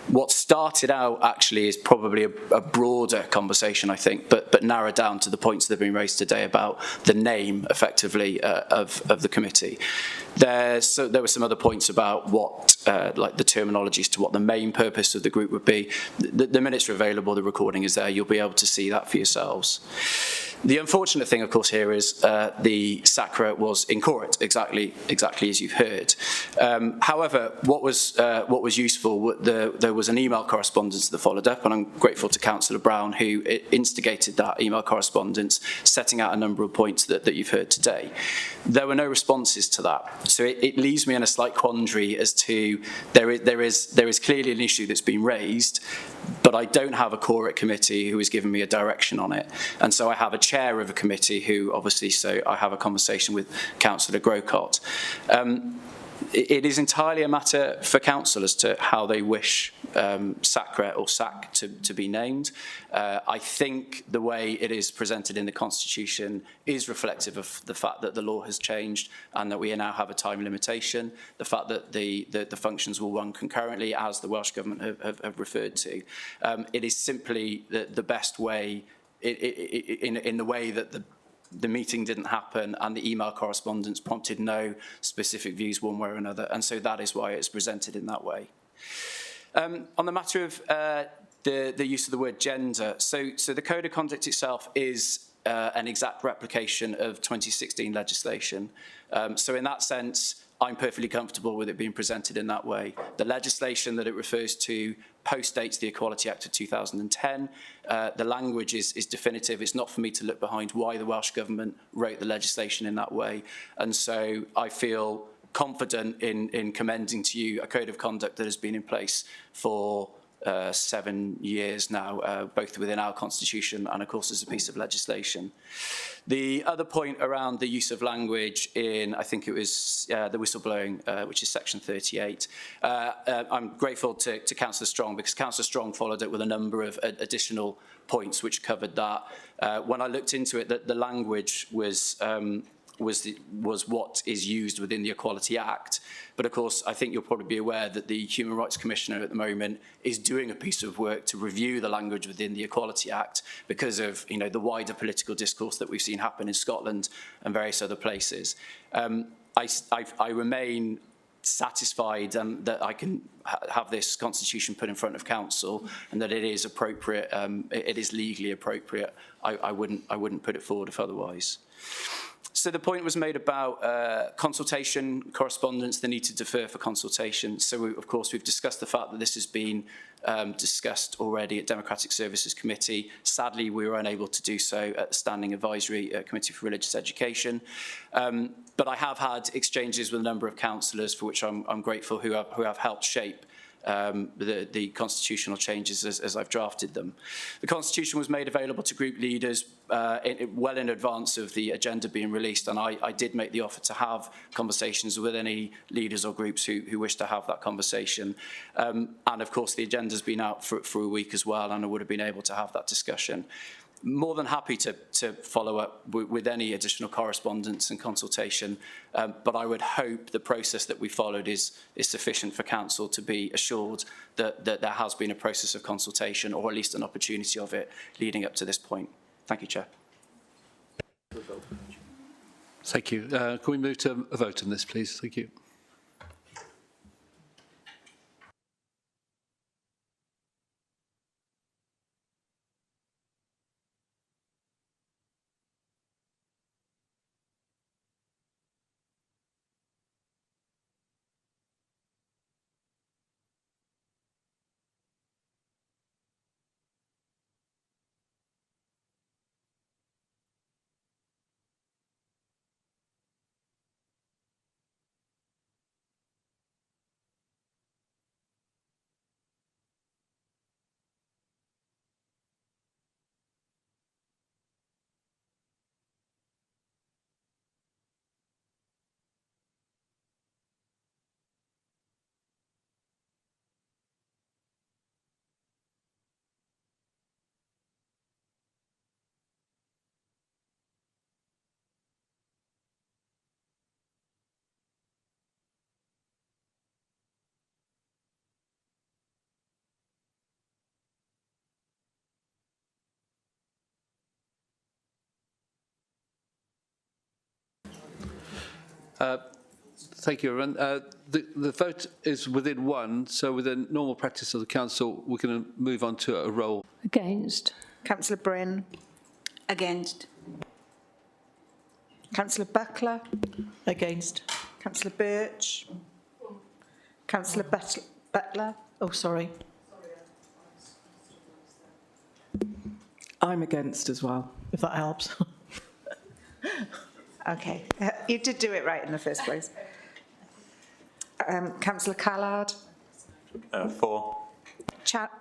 what started out actually is probably a broader conversation, I think, but narrowed down to the points that have been raised today about the name, effectively, of the committee. There were some other points about what, like the terminology as to what the main purpose of the group would be. The minutes are available, the recording is there, you'll be able to see that for yourselves. The unfortunate thing, of course, here is the SACRA was incorrect, exactly as you've heard. However, what was useful, there was an email correspondence that followed up, and I'm grateful to Councillor Brown who instigated that email correspondence, setting out a number of points that you've heard today. There were no responses to that, so it leaves me in a slight quandary as to there is clearly an issue that's been raised, but I don't have a Corporate committee who has given me a direction on it, and so I have a chair of a committee who obviously, so I have a conversation with Councillor Grocott. it is entirely a matter for council as to how they wish SACRA or SAC to be named. I think the way it is presented in the Constitution is reflective of the fact that the law has changed and that we now have a time limitation, the fact that the functions will run concurrently, as the Welsh Government have referred to. It is simply the best way, in the way that the meeting didn't happen and the email correspondence prompted no specific views one way or another, and so that is why it's presented in that way. On the matter of the use of the word gender, so the Code of Conduct itself is an exact replication of 2016 legislation. So in that sense, I'm perfectly comfortable with it being presented in that way. The legislation that it refers to postdates the Equality Act of 2010. The language is definitive. It's not for me to look behind why the Welsh Government wrote the legislation in that way. And so I feel confident in commending to you a code of conduct that has been in place for 7 years now, both within our constitution and, of course, as a piece of legislation. The other point around the use of language in, I think it was the whistleblowing, which is section 38. I'm grateful to Councillor Strong, because Councillor Strong followed it with a number of additional points which covered that. When I looked into it, the language was what is used within the Equality Act. But of course, I think you'll probably be aware that the Human Rights Commissioner at the moment is doing a piece of work to review the language within the Equality Act because of the wider political discourse that we've seen happen in Scotland and various other places. I remain satisfied that I can have this constitution put in front of council and that it is appropriate, it is legally appropriate. I wouldn't put it forward if otherwise. So the point was made about consultation, correspondence, the need to defer for consultation. So, of course, we've discussed the fact that this has been discussed already at Democratic Services Committee. Sadly, we were unable to do so at the Standing Advisory Committee for Religious Education. But I have had exchanges with a number of councillors, for which I'm grateful, who have helped shape the constitutional changes as I've drafted them. The Constitution was made available to group leaders well in advance of the agenda being released, and I did make the offer to have conversations with any leaders or groups who wish to have that conversation. And of course, the agenda's been out for a week as well, and I would have been able to have that discussion. More than happy to follow up with any additional correspondence and consultation, but I would hope the process that we followed is sufficient for council to be assured that there has been a process of consultation, or at least an opportunity of it, leading up to this point. Thank you, Chair. Thank you. Can we move to a vote on this, please? Thank you. Thank you, everyone. The vote is within one, so within normal practice of the council, we're going to move on to a roll. Against. Councillor Bryn. Against. Councillor Buckler. Against. Councillor Birch. Councillor Butler. Oh, sorry. I'm against as well, if that helps. Okay, you did do it right in the first place. Councillor Callard. For.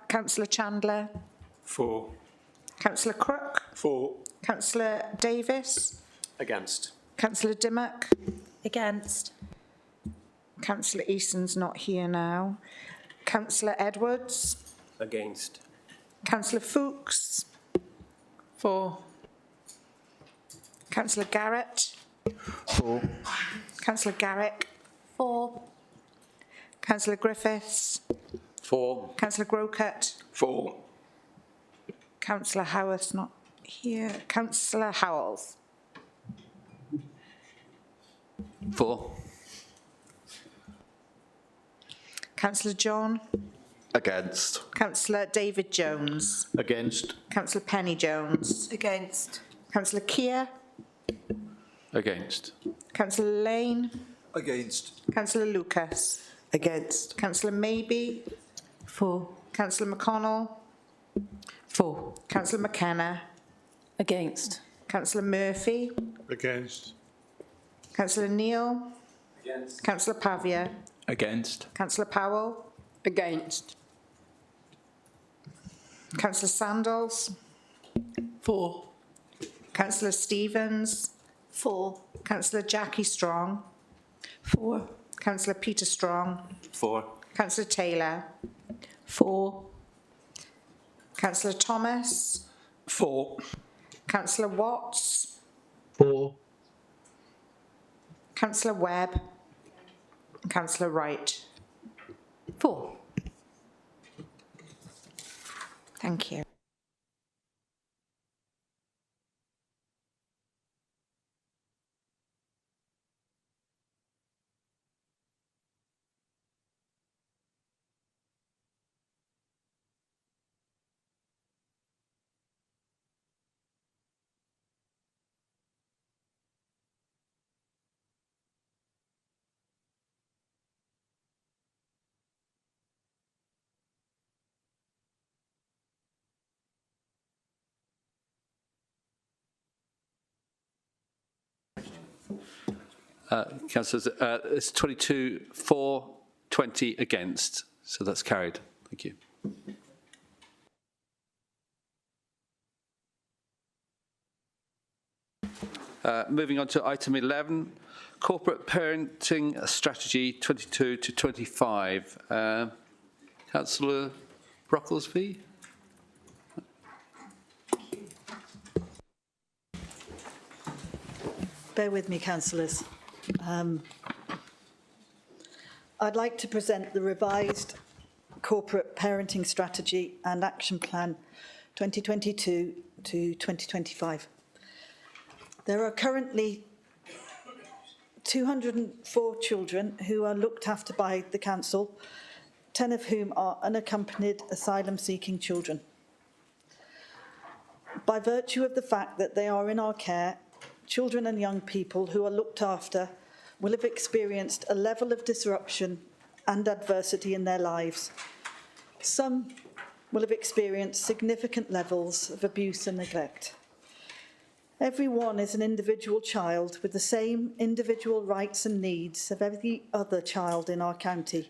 Councillor Chandler. For. Councillor Crook. For. Councillor Davis. Against. Councillor Dimmock. Against. Councillor Eason's not here now. Councillor Edwards. Against. Councillor Fuchs. For. Councillor Garrett. For. Councillor Garrick. For. Councillor Griffiths. For. Councillor Grocott. For. Councillor Howarth not here. Councillor Howells. For. Councillor John. Against. Councillor David Jones. Against. Councillor Penny Jones. Against. Councillor Keir. Against. Councillor Lane. Against. Councillor Lucas. Against. Councillor Maybe. For. Councillor McConnell. For. Councillor McKenna. Against. Councillor Murphy. Against. Councillor Neal. Against. Councillor Pavia. Against. Councillor Powell. Against. Councillor Sandals. For. Councillor Stevens. For. Councillor Jackie Strong. For. Councillor Peter Strong. For. Councillor Taylor. For. Councillor Thomas. For. Councillor Watts. For. Councillor Webb. And Councillor Wright. For. Thank you. Councillors, it's 22 for, 20 against, so that's carried. Thank you. Moving on to item 11, Corporate Parenting Strategy 22 to 25. Councillor Brocklesby? Bear with me, councillors. I'd like to present the revised Corporate Parenting Strategy and Action Plan 2022 to 2025. There are currently 204 children who are looked after by the council, 10 of whom are unaccompanied asylum-seeking children. By virtue of the fact that they are in our care, children and young people who are looked after will have experienced a level of disruption and adversity in their lives. Some will have experienced significant levels of abuse and neglect. Everyone is an individual child with the same individual rights and needs of every other child in our county,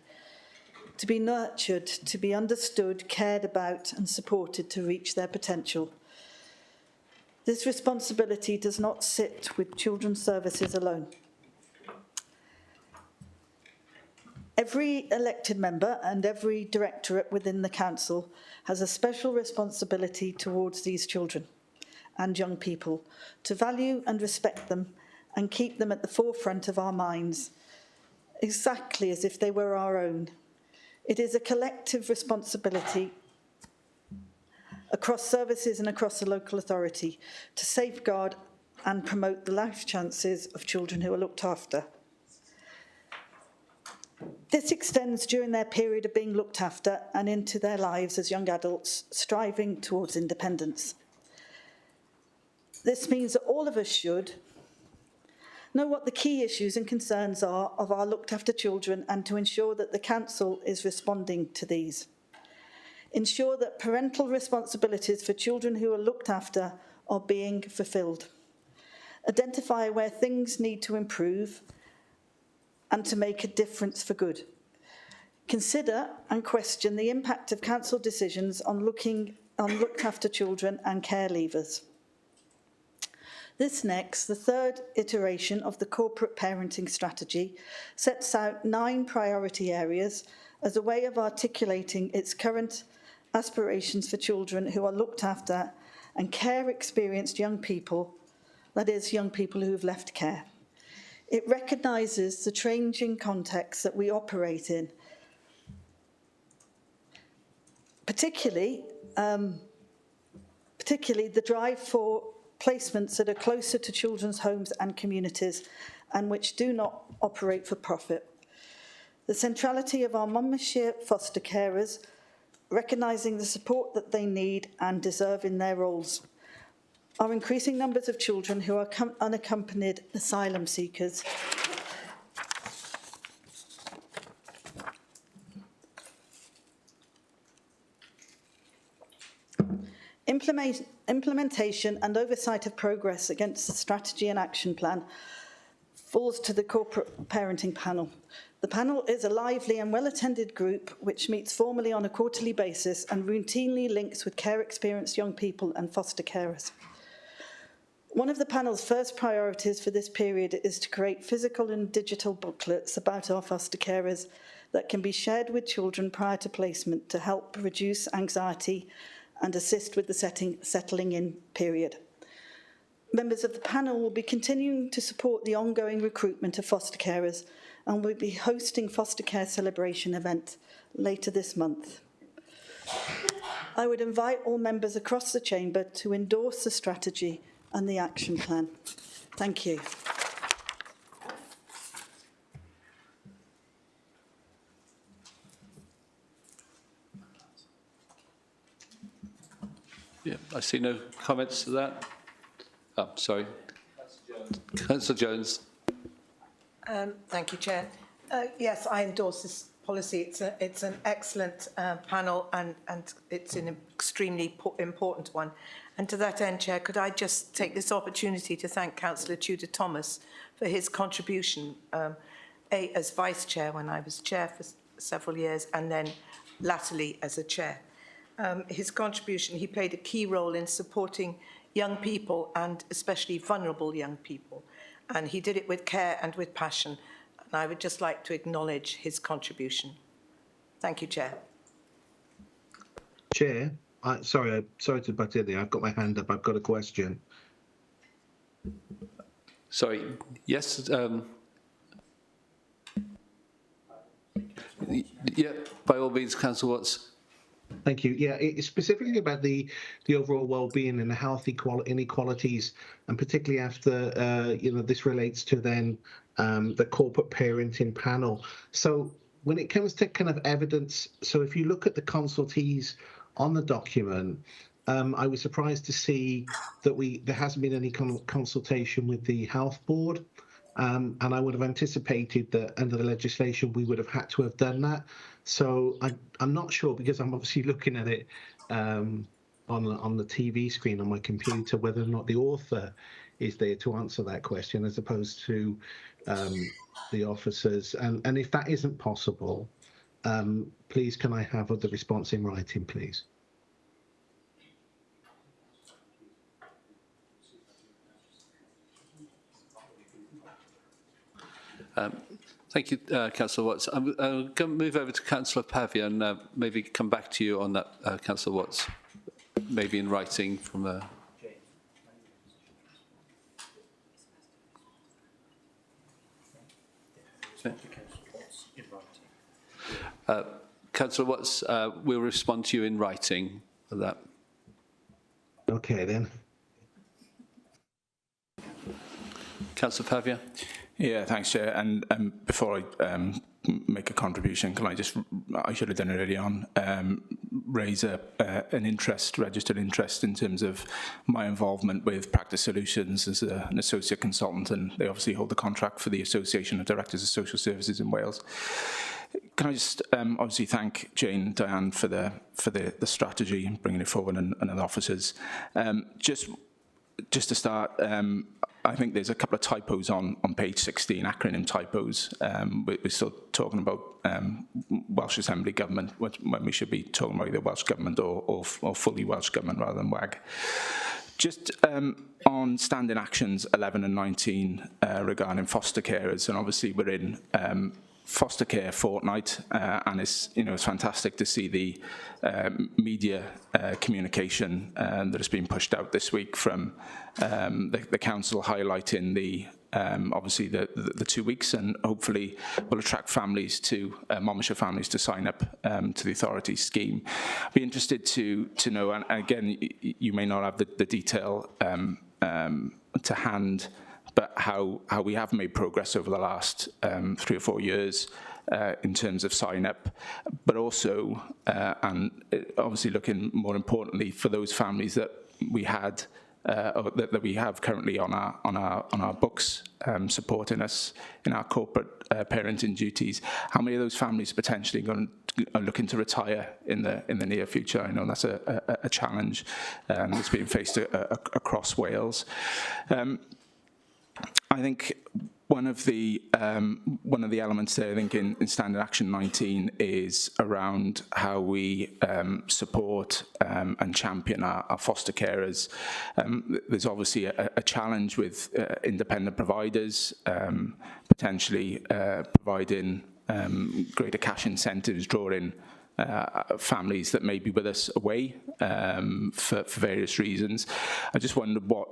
to be nurtured, to be understood, cared about and supported to reach their potential. This responsibility does not sit with Children's Services alone. Every elected member and every directorate within the council has a special responsibility towards these children and young people, to value and respect them and keep them at the forefront of our minds, exactly as if they were our own. It is a collective responsibility across services and across the local authority to safeguard and promote the life chances of children who are looked after. This extends during their period of being looked after and into their lives as young adults striving towards independence. This means that all of us should know what the key issues and concerns are of our looked after children and to ensure that the council is responding to these. Ensure that parental responsibilities for children who are looked after are being fulfilled. Identify where things need to improve and to make a difference for good. Consider and question the impact of council decisions on looked after children and care leavers. This next, the third iteration of the corporate parenting strategy, sets out 9 priority areas as a way of articulating its current aspirations for children who are looked after and care-experienced young people, that is, young people who have left care. It recognises the changing context that we operate in, particularly the drive for placements that are closer to children's homes and communities and which do not operate for profit. The centrality of our Monmouthshire foster carers, recognising the support that they need and deserve in their roles. Our increasing numbers of children who are unaccompanied asylum seekers. Implementation and oversight of progress against the strategy and action plan falls to the corporate parenting panel. The panel is a lively and well-attended group which meets formally on a quarterly basis and routinely links with care-experienced young people and foster carers. One of the panel's first priorities for this period is to create physical and digital booklets about our foster carers that can be shared with children prior to placement to help reduce anxiety and assist with the settling in period. Members of the panel will be continuing to support the ongoing recruitment of foster carers and will be hosting Foster Care Celebration event later this month. I would invite all members across the chamber to endorse the strategy and the action plan. Thank you. Yeah, I see no comments to that. Oh, sorry. Councillor Jones. Thank you, Chair. Yes, I endorse this policy. It's an excellent panel and it's an extremely important one. And to that end, Chair, could I just take this opportunity to thank Councillor Tudor Thomas for his contribution, as Vice Chair when I was Chair for several years and then latterly as a Chair. His contribution, he played a key role in supporting young people and especially vulnerable young people. And he did it with care and with passion. And I would just like to acknowledge his contribution. Thank you, Chair. Chair, sorry to butt in there. I've got my hand up. I've got a question. Sorry. Yes. Yeah. By all means, Councillor Watts. Thank you. Yeah, it's specifically about the overall well-being and the health inequalities, and particularly after this relates to then the corporate parenting panel. So when it comes to kind of evidence, so if you look at the consultees on the document, I was surprised to see that there hasn't been any consultation with the health board. And I would have anticipated that under the legislation we would have had to have done that. So I'm not sure, because I'm obviously looking at it on the TV screen on my computer, whether or not the author is there to answer that question as opposed to the officers. And if that isn't possible, please can I have the response in writing, please? Thank you, Councillor Watts. I'm going to move over to Councillor Pavia and maybe come back to you on that, Councillor Watts, maybe in writing from a... Councillor Watts, we'll respond to you in writing for that. Okay, then. Councillor Pavia. Yeah, thanks, Chair. And before I make a contribution, can I should have done it early on, raise an registered interest in terms of my involvement with Practice Solutions as an associate consultant, and they obviously hold the contract for the Association of Directors of Social Services in Wales. Can I just obviously thank Jane, Diane for the strategy and bringing it forward, and the officers. Just to start, I think there's a couple of typos on page 16, acronym typos. We're still talking about Welsh Assembly Government, when we should be talking about either Welsh Government or fully Welsh Government rather than WAG. Just on standing actions 11 and 19 regarding foster carers, and obviously we're in foster care fortnight, and it's fantastic to see the media communication that has been pushed out this week from the council highlighting the obviously the 2 weeks, and hopefully will attract families to Monmouthshire families to sign up to the authority scheme. I'd be interested to know, and again, you may not have the detail to hand, but how we have made progress over the last 3 or 4 years in terms of sign up, but also and obviously looking more importantly for those families that we had. That we have currently on our books, supporting us in our corporate parenting duties. How many of those families potentially are looking to retire in the near future? I know that's a challenge that's being faced across Wales. I think one of the elements there, I think, in Standard Action 19 is around how we support and champion our foster carers. There's obviously a challenge with independent providers, potentially providing greater cash incentives, drawing families that may be with us away for various reasons. I just wondered what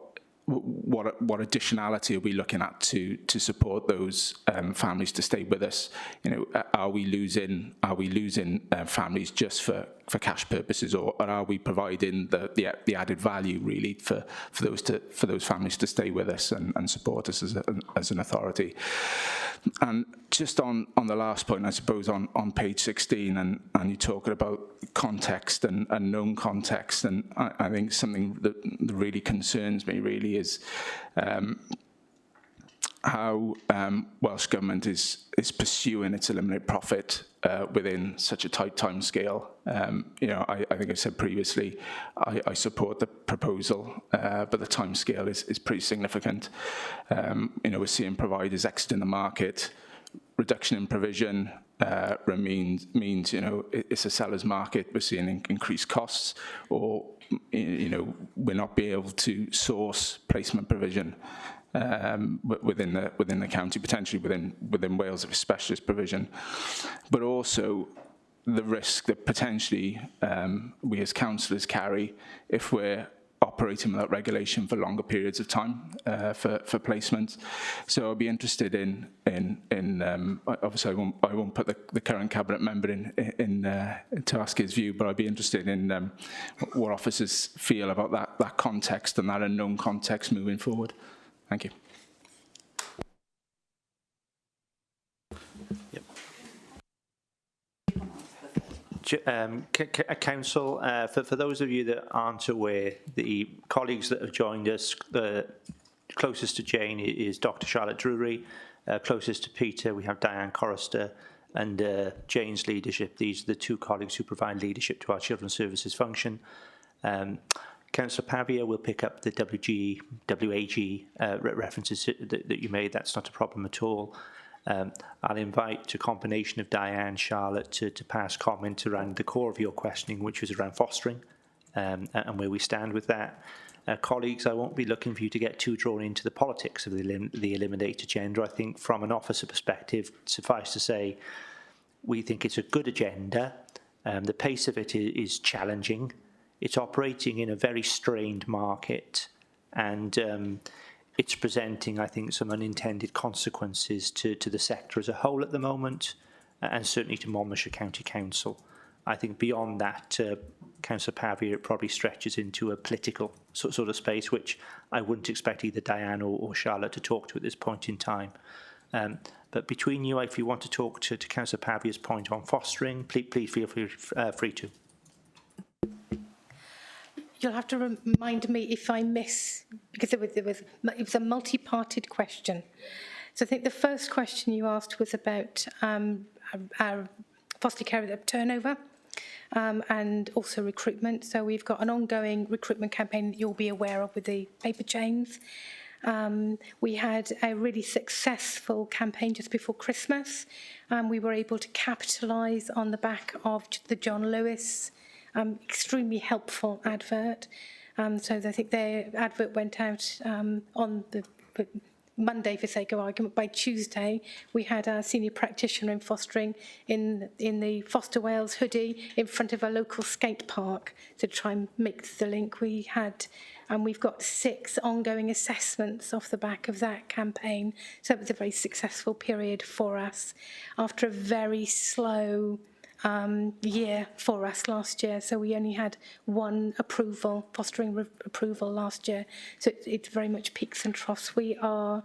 additionality are we looking at to support those families to stay with us? Are we losing families just for cash purposes, or are we providing the added value really for those families to stay with us and support us as an authority? And just on the last point, I suppose on page 16, and you're talking about context and known context, and I think something that really concerns me really is how Welsh Government is pursuing its eliminate profit within such a tight time scale. I think I said previously, I support the proposal, but the time scale is pretty significant. We're seeing providers exiting the market, reduction in provision means it's a seller's market. We're seeing increased costs, or we're not being able to source placement provision within the county, potentially within Wales of specialist provision, but also the risk that potentially we as councillors carry if we're operating without regulation for longer periods of time for placement. So I'd be interested in obviously I won't put the current cabinet member in to ask his view, but I'd be interested in what officers feel about that context and that unknown context moving forward. Thank you. Council, for those of you that aren't aware, the colleagues that have joined us, the closest to Jane is Dr. Charlotte Drury, closest to Peter we have Diane Chorister, and Jane's leadership. These are the two colleagues who provide leadership to our Children's Services function. Councillor Pavia will pick up the WAG references that you made. That's not a problem at all. I'll invite a combination of Diane, Charlotte to pass comment around the core of your questioning, which was around fostering and where we stand with that. Colleagues, I won't be looking for you to get too drawn into the politics of the Eliminate agenda. I think from an officer perspective, suffice to say, we think it's a good agenda. The pace of it is challenging. It's operating in a very strained market, and it's presenting, I think, some unintended consequences to the sector as a whole at the moment, and certainly to Monmouthshire County Council. I think beyond that, Councillor Pavia, it probably stretches into a political sort of space, which I wouldn't expect either Diane or Charlotte to talk to at this point in time. But between you, if you want to talk to Councillor Pavia's point on fostering, please feel free to. You'll have to remind me if I miss, because it was a multi-parted question. So I think the first question you asked was about our foster care turnover and also recruitment. So we've got an ongoing recruitment campaign that you'll be aware of with the paper chains. We had a really successful campaign just before Christmas. We were able to capitalise on the back of the John Lewis extremely helpful advert. So I think their advert went out on the Monday, for sake of argument. By Tuesday, we had our senior practitioner in fostering in the Foster Wales hoodie in front of a local skate park to try and make the link. We've got 6 ongoing assessments off the back of that campaign. So it was a very successful period for us after a very slow year for us last year. So we only had 1 approval, fostering approval last year. So it's very much peaks and troughs. We are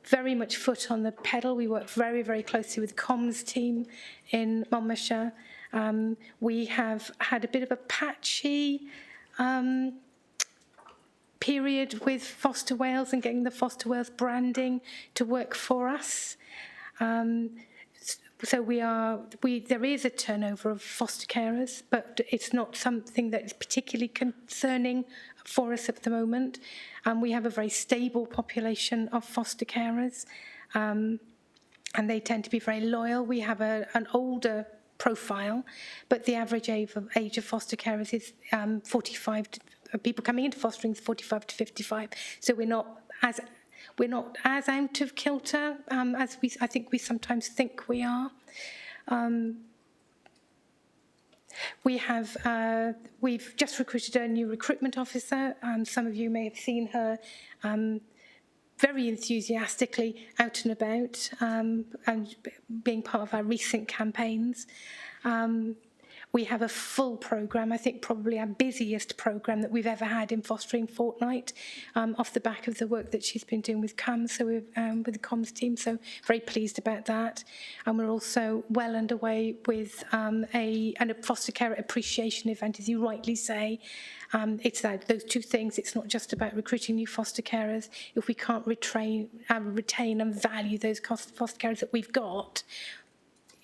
very much foot on the pedal. We work very, very closely with the comms team in Monmouthshire. We have had a bit of a patchy period with Foster Wales and getting the Foster Wales branding to work for us. So there is a turnover of foster carers, but it's not something that is particularly concerning for us at the moment. We have a very stable population of foster carers, and they tend to be very loyal. We have an older profile, but the average age of foster carers is 45. People coming into fostering is 45 to 55. So we're not as out of kilter as I think we sometimes think we are. We've just recruited a new recruitment officer. Some of you may have seen her very enthusiastically out and about and being part of our recent campaigns. We have a full programme, I think probably our busiest programme that we've ever had in Fostering Fortnight, off the back of the work that she's been doing with CAMS, so with the comms team, so very pleased about that. And we're also well underway with a foster care appreciation event, as you rightly say. It's those 2 things. It's not just about recruiting new foster carers. If we can't retain and value those foster carers that we've got,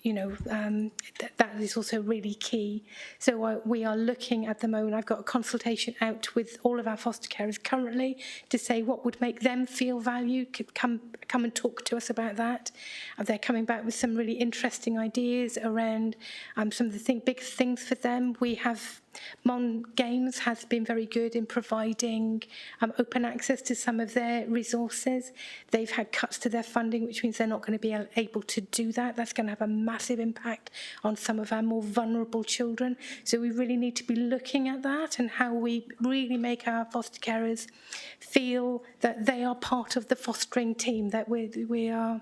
that is also really key. So we are looking at the moment, I've got a consultation out with all of our foster carers currently to say what would make them feel valued, come and talk to us about that. They're coming back with some really interesting ideas around some of the big things for them. We have Mon Games has been very good in providing open access to some of their resources. They've had cuts to their funding, which means they're not going to be able to do that. That's going to have a massive impact on some of our more vulnerable children. So we really need to be looking at that and how we really make our foster carers feel that they are part of the fostering team, that we are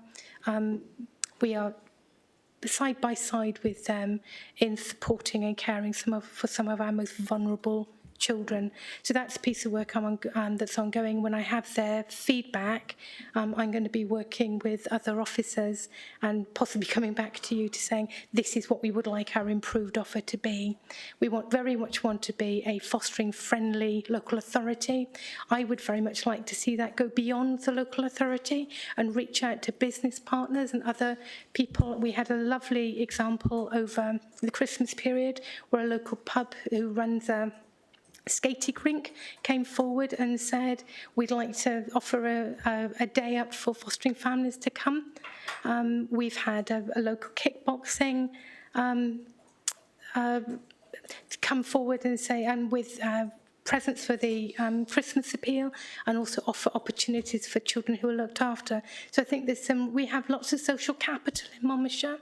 side by side with them in supporting and caring for some of our most vulnerable children. So that's a piece of work that's ongoing. When I have their feedback, I'm going to be working with other officers and possibly coming back to you to saying this is what we would like our improved offer to be. We very much want to be a fostering friendly local authority. I would very much like to see that go beyond the local authority and reach out to business partners and other people. We had a lovely example over the Christmas period where a local pub who runs a skating rink came forward and said, we'd like to offer a day up for fostering families to come. We've had a local kickboxing come forward and say, and with presents for the Christmas appeal, and also offer opportunities for children who are looked after. So I think we have lots of social capital in Monmouthshire.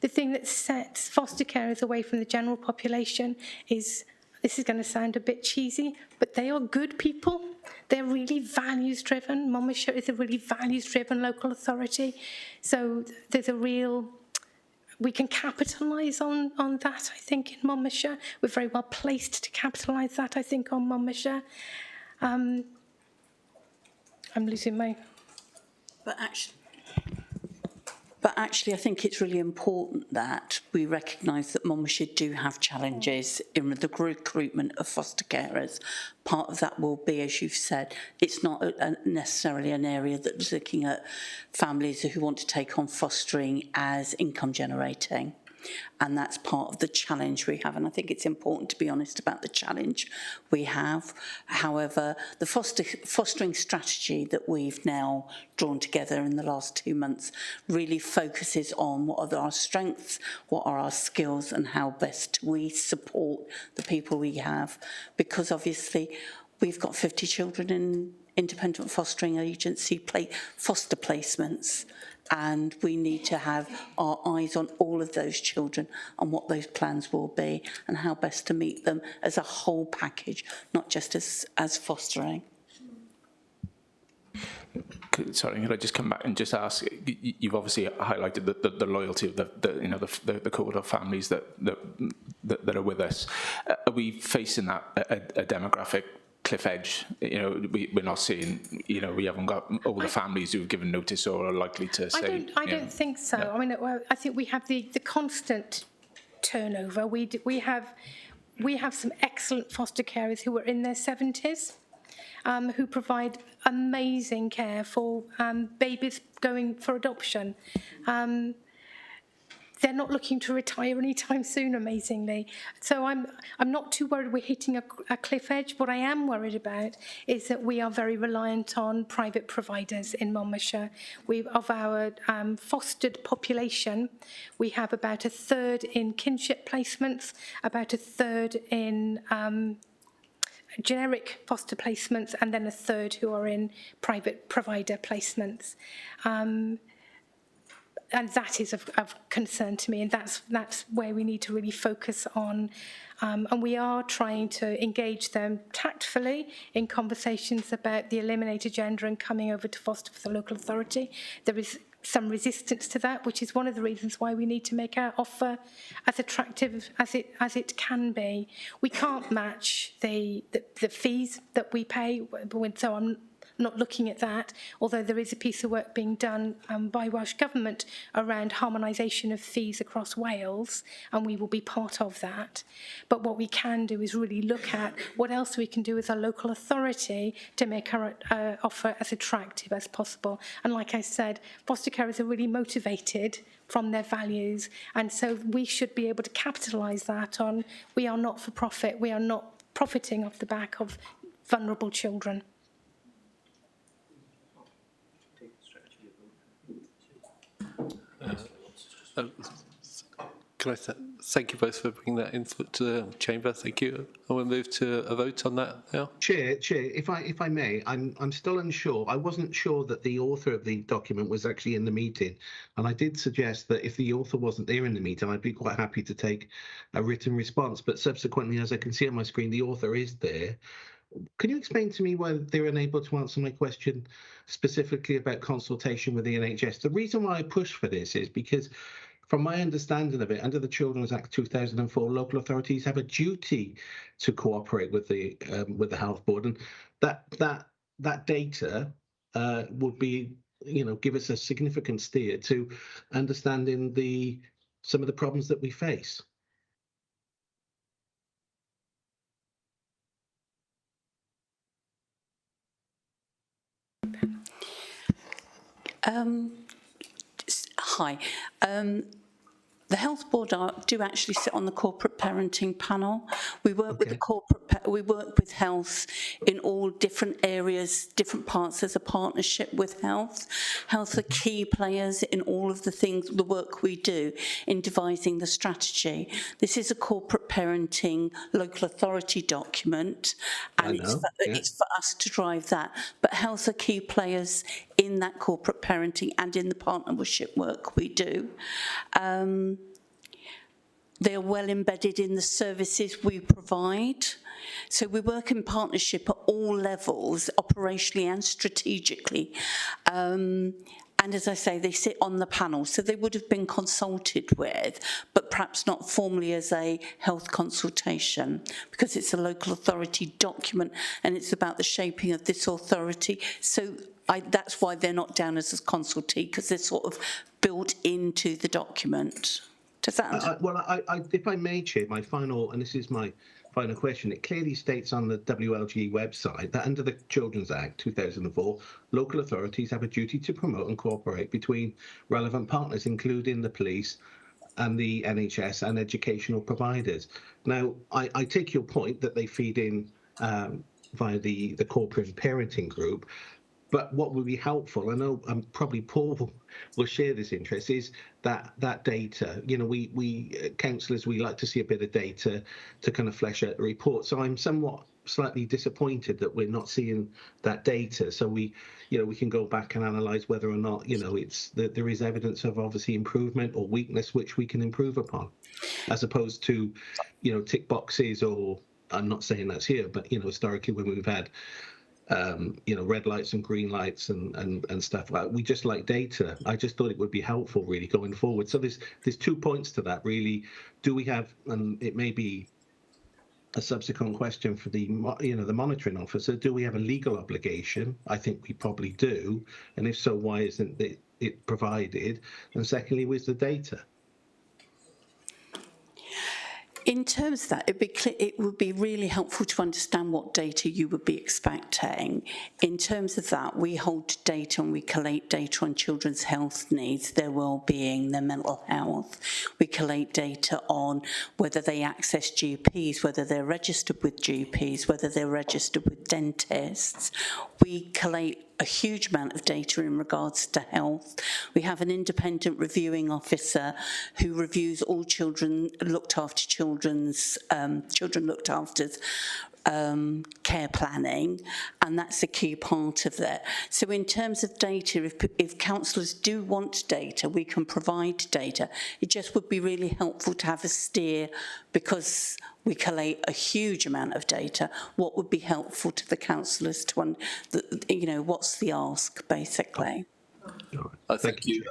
The thing that sets foster carers away from the general population is, this is going to sound a bit cheesy, but they are good people. They're really values-driven. Monmouthshire is a really values-driven local authority. So there's we can capitalise on that, I think, in Monmouthshire. We're very well placed to capitalise that, I think, on Monmouthshire. I'm losing my... But actually, I think it's really important that we recognise that Monmouthshire do have challenges in the recruitment of foster carers. Part of that will be, as you've said, it's not necessarily an area that's looking at families who want to take on fostering as income generating. And that's part of the challenge we have. And I think it's important to be honest about the challenge we have. However, the fostering strategy that we've now drawn together in the last 2 months really focuses on what are our strengths, what are our skills, and how best we support the people we have. Because obviously we've got 50 children in independent fostering agency foster placements, and we need to have our eyes on all of those children and what those plans will be and how best to meet them as a whole package, not just as fostering. Sorry, could I just come back and just ask? You've obviously highlighted the loyalty of the cohort of families that are with us. Are we facing that a demographic cliff edge? We're not seeing. We haven't got all the families who've given notice or are likely to say. I don't think so. No. I mean, I think we have the constant turnover. We have some excellent foster carers who are in their 70s. Who provide amazing care for babies going for adoption. They're not looking to retire anytime soon, amazingly. So I'm not too worried we're hitting a cliff edge. What I am worried about is that we are very reliant on private providers in Monmouthshire. Of our fostered population, we have about a third in kinship placements, about a third in generic foster placements, and then a third who are in private provider placements. And that is of concern to me, and that's where we need to really focus on. And we are trying to engage them tactfully in conversations about the Eliminate agenda and coming over to foster for the local authority. There is some resistance to that, which is one of the reasons why we need to make our offer as attractive as it can be. We can't match the fees that we pay, so I'm not looking at that, although there is a piece of work being done by Welsh Government around harmonisation of fees across Wales, and we will be part of that. But what we can do is really look at what else we can do as a local authority to make our offer as attractive as possible. And like I said, foster carers are really motivated from their values, and so we should be able to capitalise that on. We are not for profit, we are not profiting off the back of vulnerable children. Can I thank you both for bringing that into the chamber? Thank you. I will move to a vote on that now. Chair, if I may, I'm still unsure. I wasn't sure that the author of the document was actually in the meeting, and I did suggest that if the author wasn't there in the meeting, I'd be quite happy to take a written response. But subsequently, as I can see on my screen, the author is there. Can you explain to me why they're unable to answer my question specifically about consultation with the NHS? The reason why I push for this is because, from my understanding of it, under the Children's Act 2004, local authorities have a duty to cooperate with the Health Board, and that data would be, give us a significant steer to understanding some of the problems that we face. Hi. The Health Board do actually sit on the corporate parenting panel. We work with the we work with health in all different areas, different parts as a partnership with health. Health are key players in all of the work we do in devising the strategy. This is a corporate parenting local authority document, and it's for us to drive that. But health are key players in that corporate parenting and in the partnership work we do. They are well embedded in the services we provide. So we work in partnership at all levels, operationally and strategically. And as I say, they sit on the panel, so they would have been consulted with, but perhaps not formally as a health consultation, because it's a local authority document and it's about the shaping of this authority. So that's why they're not down as a consultee, because they're sort of built into the document. Does that? If I may, Chair, this is my final question. It clearly states on the WLG website that under the Children's Act 2004, local authorities have a duty to promote and cooperate between relevant partners, including the police and the NHS and educational providers. Now, I take your point that they feed in via the corporate parenting group, but what would be helpful, I know probably Paul will share this interest, is that data. You know, we councillors, we like to see a bit of data to kind of flesh out the report. So I'm somewhat slightly disappointed that we're not seeing that data. So we can go back and analyse whether or not, it's that there is evidence of obviously improvement or weakness which we can improve upon, as opposed to, tick boxes, or I'm not saying that's here, but historically when we've had red lights and green lights and stuff like that. We just like data. I just thought it would be helpful really going forward. So there's 2 points to that really. Do we have, and it may be a subsequent question for the monitoring officer, do we have a legal obligation? I think we probably do. And if so, why isn't it provided? And secondly, where's the data? In terms of that, it would be really helpful to understand what data you would be expecting. In terms of that, we hold data and we collate data on children's health needs, their well-being, their mental health. We collate data on whether they access GPs, whether they're registered with GPs, whether they're registered with dentists. We collate a huge amount of data in regards to health. We have an independent reviewing officer who reviews all children looked after care planning, and that's a key part of that. So in terms of data, if councillors do want data, we can provide data. It just would be really helpful to have a steer, because we collate a huge amount of data. What would be helpful to the councillors to, what's the ask, basically? Thank you.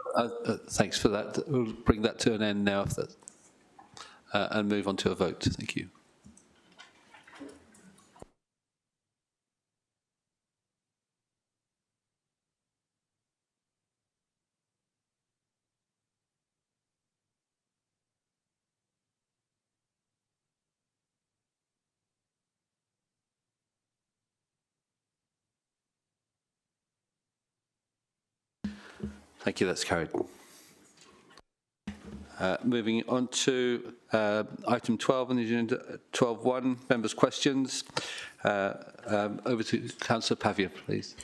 Thanks for that. We'll bring that to an end now, and move on to a vote. Thank you. Thank you, that's carried. Moving on to item 12 on the agenda, 12.1, members' questions. Over to Councillor Pavia, please.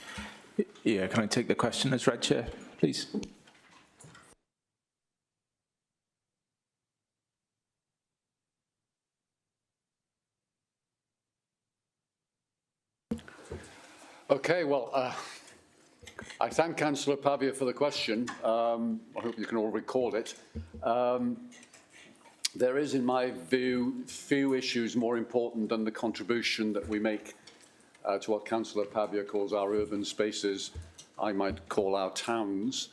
Yeah, can I take the question as read, Chair, please? Okay, well, I thank Councillor Pavia for the question. I hope you can all recall it. There is, in my view, few issues more important than the contribution that we make to what Councillor Pavia calls our urban spaces. I might call our towns.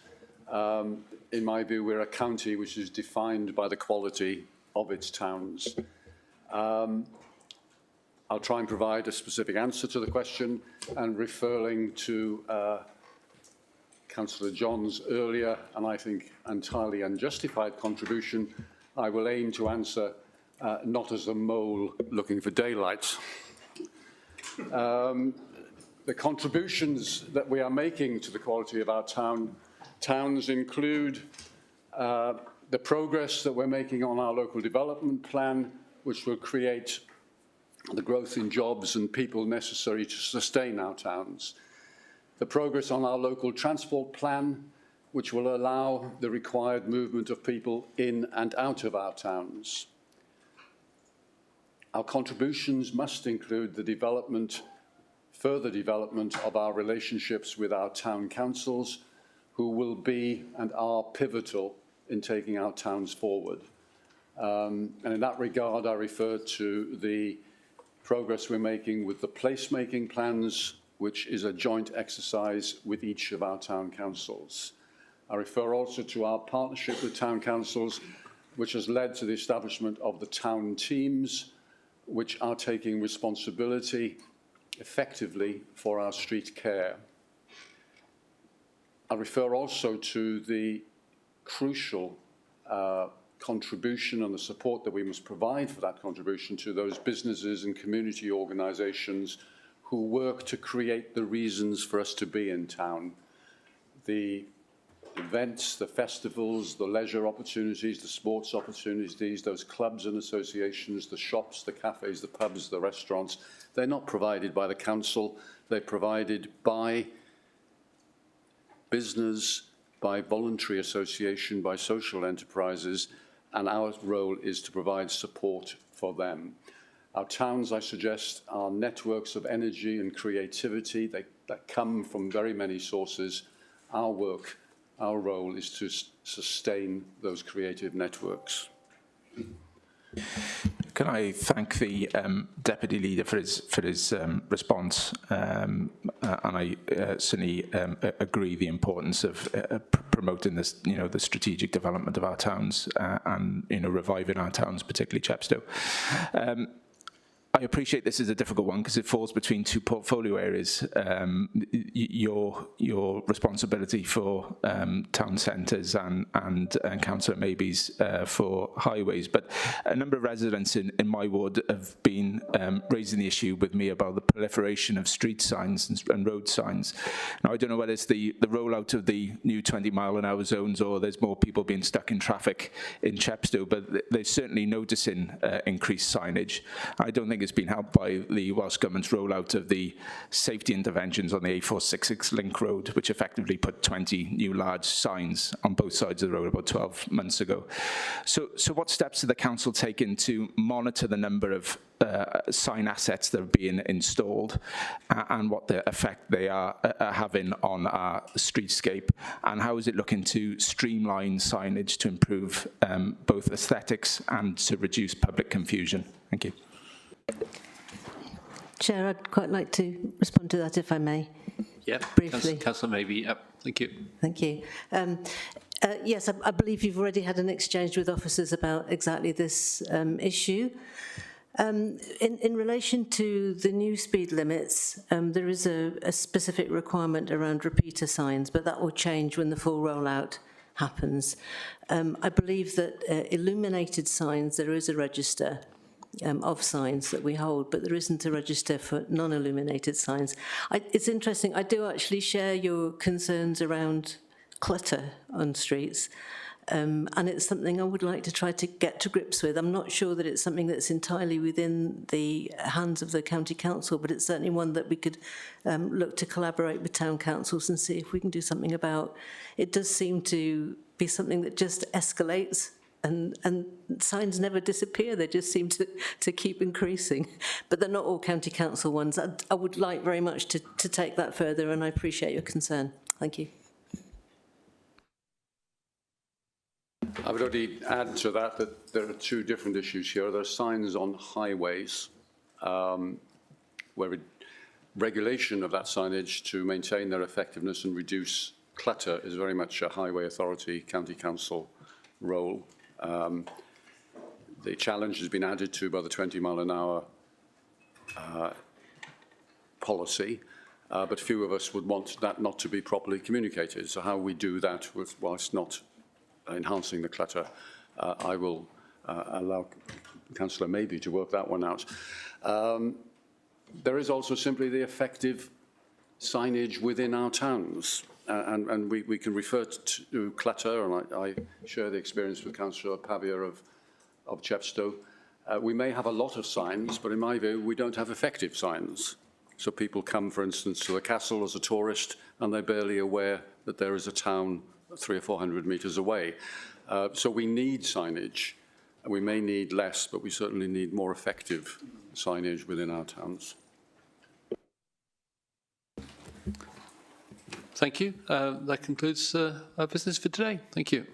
In my view, we're a county which is defined by the quality of its towns. I'll try and provide a specific answer to the question, and referring to Councillor John's earlier, and I think entirely unjustified contribution, I will aim to answer not as a mole looking for daylight. The contributions that we are making to the quality of our towns include the progress that we're making on our local development plan, which will create the growth in jobs and people necessary to sustain our towns. The progress on our local transport plan, which will allow the required movement of people in and out of our towns. Our contributions must include the further development of our relationships with our town councils, who will be and are pivotal in taking our towns forward. And in that regard, I refer to the progress we're making with the placemaking plans, which is a joint exercise with each of our town councils. I refer also to our partnership with town councils, which has led to the establishment of the town teams, which are taking responsibility effectively for our street care. I refer also to the crucial contribution and the support that we must provide for that contribution to those businesses and community organisations who work to create the reasons for us to be in town. The events, the festivals, the leisure opportunities, the sports opportunities, those clubs and associations, the shops, the cafes, the pubs, the restaurants, they're not provided by the council. They're provided by business, by voluntary association, by social enterprises, and our role is to provide support for them. Our towns, I suggest, are networks of energy and creativity that come from very many sources. Our work, our role is to sustain those creative networks. Can I thank the Deputy Leader for his response, and I certainly agree the importance of promoting this, the strategic development of our towns and reviving our towns, particularly Chepstow. I appreciate this is a difficult one because it falls between two portfolio areas. Your responsibility for town centres and Councillor Maybe's for highways, but a number of residents in my ward have been raising the issue with me about the proliferation of street signs and road signs. Now, I don't know whether it's the rollout of the new 20-mile-an-hour zones or there's more people being stuck in traffic in Chepstow, but they're certainly noticing increased signage. I don't think it's been helped by the Welsh Government's rollout of the safety interventions on the A466 Link Road, which effectively put 20 new large signs on both sides of the road about 12 months ago. So what steps are the council taking to monitor the number of sign assets that are being installed and what the effect they are having on our streetscape, and how is it looking to streamline signage to improve both aesthetics and to reduce public confusion? Thank you. Chair, I'd quite like to respond to that, if I may. Yeah, briefly. Councillor Maybe. Thank you. Thank you. Yes, I believe you've already had an exchange with officers about exactly this issue. In relation to the new speed limits, there is a specific requirement around repeater signs, but that will change when the full rollout happens. I believe that illuminated signs, there is a register of signs that we hold, but there isn't a register for non-illuminated signs. It's interesting, I do actually share your concerns around clutter on streets, and it's something I would like to try to get to grips with. I'm not sure that it's something that's entirely within the hands of the county council, but it's certainly one that we could look to collaborate with town councils and see if we can do something about. It does seem to be something that just escalates, and signs never disappear, they just seem to keep increasing. But they're not all county council ones. I would like very much to take that further, and I appreciate your concern. Thank you. I would only add to that there are two different issues here. There are signs on highways where regulation of that signage to maintain their effectiveness and reduce clutter is very much a highway authority, county council role. The challenge has been added to by the 20-mile-an-hour policy, but few of us would want that not to be properly communicated. So how we do that whilst not enhancing the clutter, I will allow Councillor Maybe to work that one out. There is also simply the effective signage within our towns. And we can refer to clutter, and I share the experience with Councillor Pavia of Chepstow. We may have a lot of signs, but in my view, we don't have effective signs. So people come, for instance, to the castle as a tourist, and they're barely aware that there is a town 300 or 400 metres away. So we need signage. We may need less, but we certainly need more effective signage within our towns. Thank you. That concludes our business for today. Thank you.